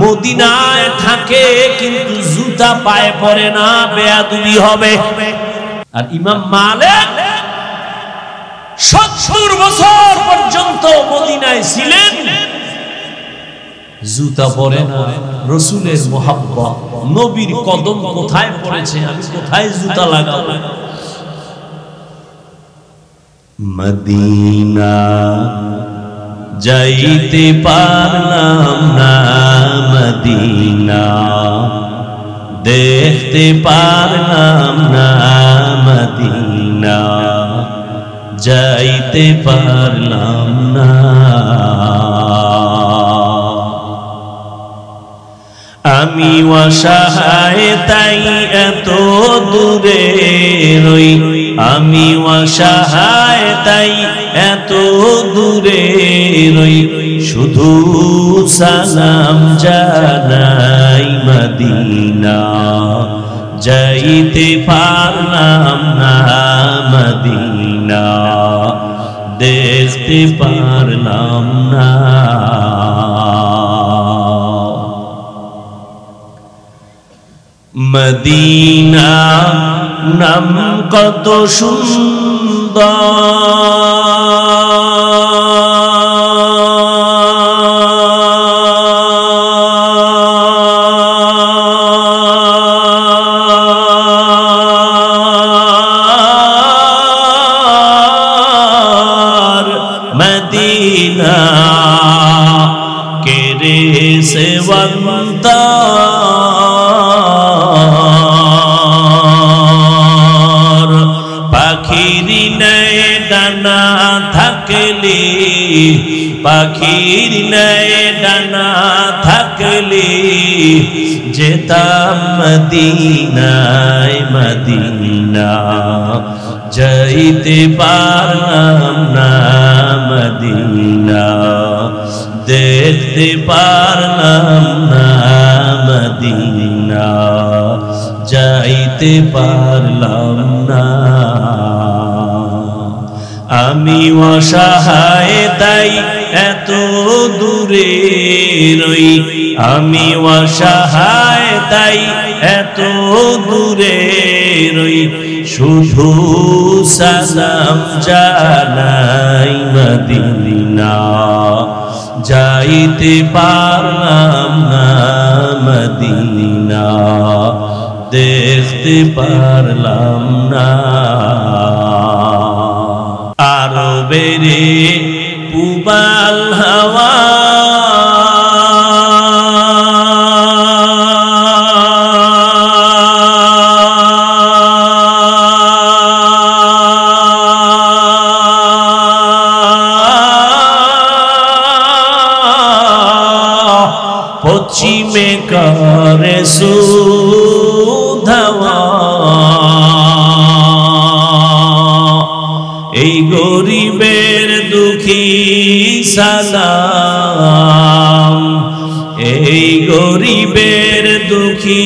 মদিনায় থাকে, কিন্তু জুতা পায়ে পড়ে না, বেয়াদবি হবে। আর ইমাম মালিক ৭০ বছর পর্যন্ত মদিনায় ছিলেন, জুতা পরে না। রাসূলের মুহাব্বত, নবীর কদম কোথায় পড়েছে, আমি কোথায় জুতা লাগাবো? মদিনা যাইতে পারলাম না, মদিনা দেখতে পারলাম না, মদিনা যাইতে পারলাম না। আমি অসহায় তাই এত দূরে রই, আমি অসহায় তাই এত দূরে রই, শুধু সালাম জানাই মদিনা যাইতে পারলাম না, মদিনা দেখতে পারলাম না। মদিনা নাম কত সুন্দর, মদিনা কেরে সেবন্তা পাখির নয় ডানা থাকলে, পাখির নয় ডানা থাকলে যেতাম মদিনায়, মদিনা যাইতে পারলাম না, মদিনা দেখতে পারলাম না, মদিনা যাইতে পারলাম না। আমি অসহায় তাই এত দূরে রই, আমি অসহায় তাই এত দূরে রই, শুধু সালাম জানাই, মদিনা যাইতে পারলাম না, মদিনা দেখতে পারলাম না। আরো বেরে পুবাল হাওয়া পশ্চিমে করে সুধাওয়া, এই গরিবের দুঃখী সালাম, এই গরিবের দুঃখী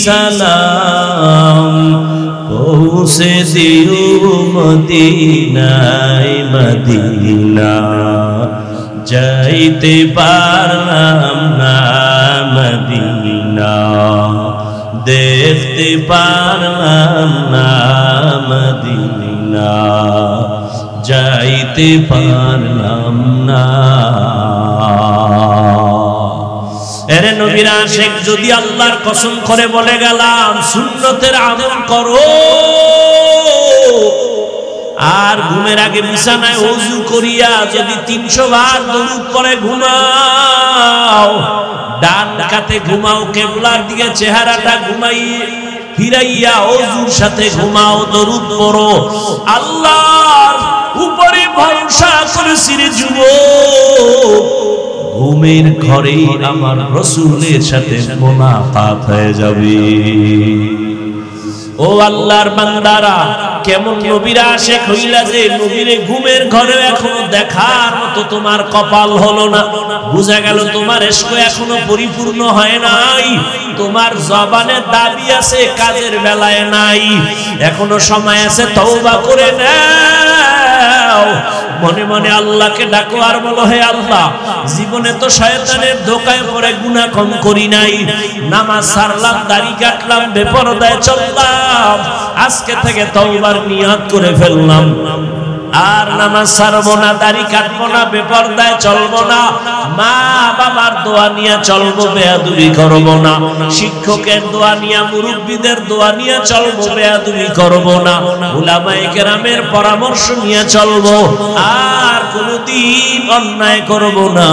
সালাম পৌঁছে দিও মদিনায়, মদিনা যাইতে পারলাম না, মদিনা দেখতে পারলাম না, মদিনা যাইতে পারলাম না। এরে নবীর আশিক যদি আল্লাহর কসম করে বলে গেলাম সুন্নতের আমল করো, আর ঘুমের আগে বিছানায় ওযু করিয়া যদি 300 বার দরুদ পড়ে ঘুমাও, ডান কাতে ঘুমাও, কিবলার দিকে চেহারাটা ঘুমাইয়ে ফিরাইয়া ওযুর সাথে ঘুমাও, দরুদ পড়ো, আল্লাহর উপরে ভরসা করেছি রে যুবক, ঘুমের ঘরে আমার রাসূলের সাথে মুলাকাত হয়ে যাবে। ও আল্লাহর বান্দারা, কেমন নবীর আশিক হইলা যে নবীরে ঘুমের ঘরে এখনো দেখার মতো তোমার কপাল হলো না, বুঝা গেল তোমার ইশক এখনো পরিপূর্ণ হয় নাই, তোমার জবানে দাবি আছে কাজের বেলায় নাই, এখনো সময় আছে তওবা করে নাও, মনে মনে আল্লাহকে ডাকো আর বলো হে আল্লাহ, জীবনে তো শয়তানের ধোঁকায় পড়ে গুনাহ কম করি নাই, নামাজ ছাড়লাম, দাড়ি কাটলাম, বেপরদায় চললাম, আজকে থেকে তওবার নিয়ত করে ফেললাম, আর নামাজ ছাড়বো না, দাড়ি কাটবো না, বেপরদায় চলবো না, মা বাবার দোয়া নিয়ে চলবো, বেয়াদবি করবো না, শিক্ষকের দোয়া নিয়ে, মুরব্বীদের দোয়া নিয়ে চলবো, বেয়াদবি করবো না, উলামায়ে কেরামের পরামর্শ নিয়ে চলবো, আর কোনদিন অন্যায় করবো না।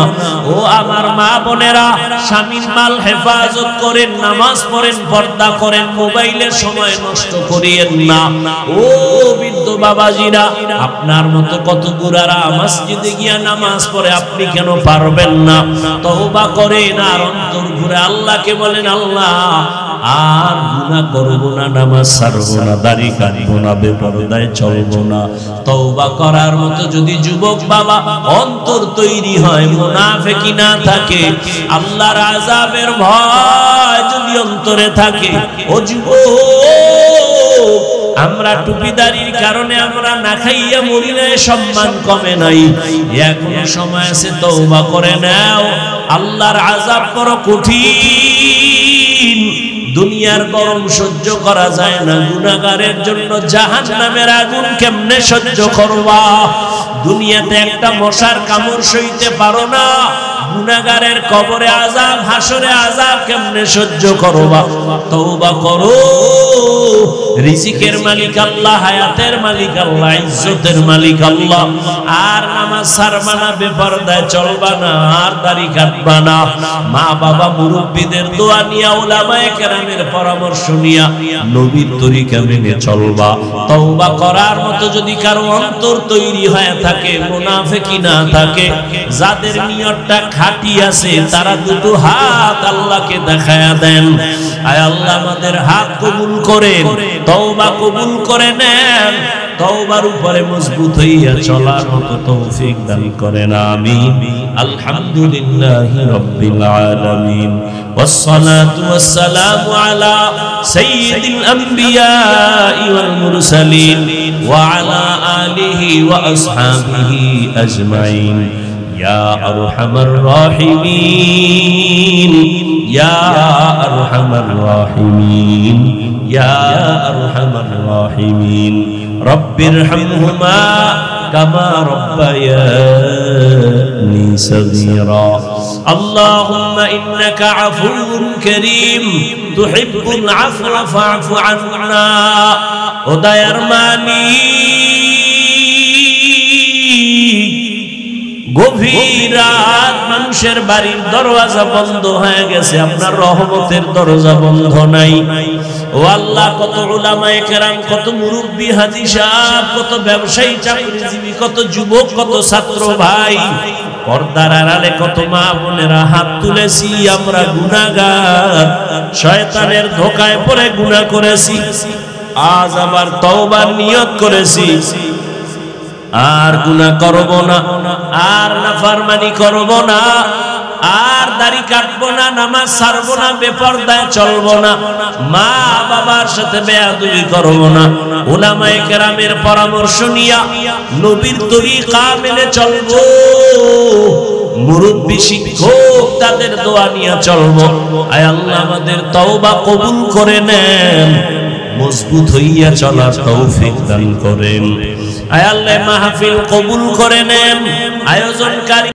ও আমার মা বোনেরা, স্বামীর মাল হেফাজত করেন, নামাজ পড়েন, পর্দা করেন, মোবাইলের সময় নষ্ট করিয়েন না। ও বৃদ্ধ বাবাজিরা, আপনার মতো কত গুরারা মসজিদে গিয়া নামাজ পড়ে, আপনি কেন পারবেন না? তওবা করেন আর অন্তর ঘুরে আল্লাহকে বলেন, আল্লাহ আর গুনাহ করব না, নামাজ ছাড়বো না, দাড়ি কাটবো না, বেপরদায় চলবো না। তওবা করার মতো যদি যুবক বাবা অন্তর তৈরি হয়, মুনাফিকি না থাকে, আল্লাহর আযাবের ভয় যদি অন্তরে থাকে, ও যুবক আমরা টুপিদারির কারণে আমরা না খাইয়া মরি না, সম্মান কমে নাই। এখনো সময় আছে, তওবা করে নাও। আল্লাহর আযাব বড় কঠিন, দুনিয়ার গরম সহ্য করা যায় না। গুনাহগারের জন্য জাহান্নামের আগুন কেমনে সহ্য করবা? দুনিয়াতে একটা মশার কামড় সইতে পারো না, গুনাহগারের কবরে আযাব, হাসরে আযাব কেমনে সহ্য করবা? তওবা করো। রিজিকের মালিক আল্লাহ, হায়াতের মালিক আল্লাহ, ইজ্জতের মালিক আল্লাহ। আর নামাজ ছাড়বা না, বেপরদায় চলবা না, আর দাড়ি কাটবা না। মা বাবা মুরব্বিদের দোয়া নিয়া, উলামায়ে কেরামের পরামর্শ নিয়া নবীর তরিকা মেনে চলবা। তওবা করার মতো যদি কারো অন্তর তৈরি হয়ে থাকে, মুনাফিকি না থাকে, যাদের নিয়তটা খাঁটি আছে, তারা দুটো হাত আল্লাহকে দেখায়া দেন। আয় আল্লাহ আমাদের হাত কবুল করেন, তওবা কবুল করে নেন, তওবার উপরে মজবুত হইয়া চলার মতো তৌফিক দান করেন। আমিন। আলহামদুলিল্লাহি রাব্বিল আলামিন, ওয়াসসালাতু ওয়াসসালামু আলা সাইয়্যিদিল আমবিয়াই ওয়াল মুরসালিন ওয়া আলা আলিহি ওয়া আসহাবিহি আজমাইন। ইয়া আরহামার রাহিমিন, ইয়া আরহামার রাহিমিন, ইয়া আরহামার রাহিমিন। রব্বিরহামহুমা কামা রব্বায়ানি সগীরা। আল্লাহুম্মা ইন্নাকা আফুউন কারীম তুহিব্বুল আফওয়া ফা'ফু আন্না। ও দয়ার মালিক, গভীর রাত মানুষের বাড়ির দরজা বন্ধ হয়ে গেছে, আপনার রহমতের দরজা বন্ধ নাই। ও আল্লাহ, কত উলামায়ে কেরাম, কত মুরব্বি হাজী সাহেব, কত ব্যবসায়ী চাকরিজীবী, কত যুবক, কত ছাত্র ভাই, পর্দার আড়ালে কত মা বোনেরা হাত তুলেছি। আমরা গুনাহগার, শয়তানের ধোঁকায় পড়ে গুনাহ করেছি। আজ আবার তওবার নিয়ত করেছি, আর গুনাহ করব না, আর নাফরমানি করব না, আর দাড়ি কাটবো না, নামাজ ছাড়বো না, বেপরদায় চলবো না, মা বাবার সাথে বেয়াদবি করব না, উলামায়ে কেরামের পরামর্শ নিয়া নবীর তরিকা মেনে চলবো, মুরব্বি শিক্ষক তাদের দোয়া নিয়ে চলবো। আয় আল্লাহ আমাদের তওবা কবুল করে নেন, মজবুত হইয়া চলার তৌফিক দান করেন। আয় আল্লাহ মাহফিল কবুল করে নেন, আয়োজনকারী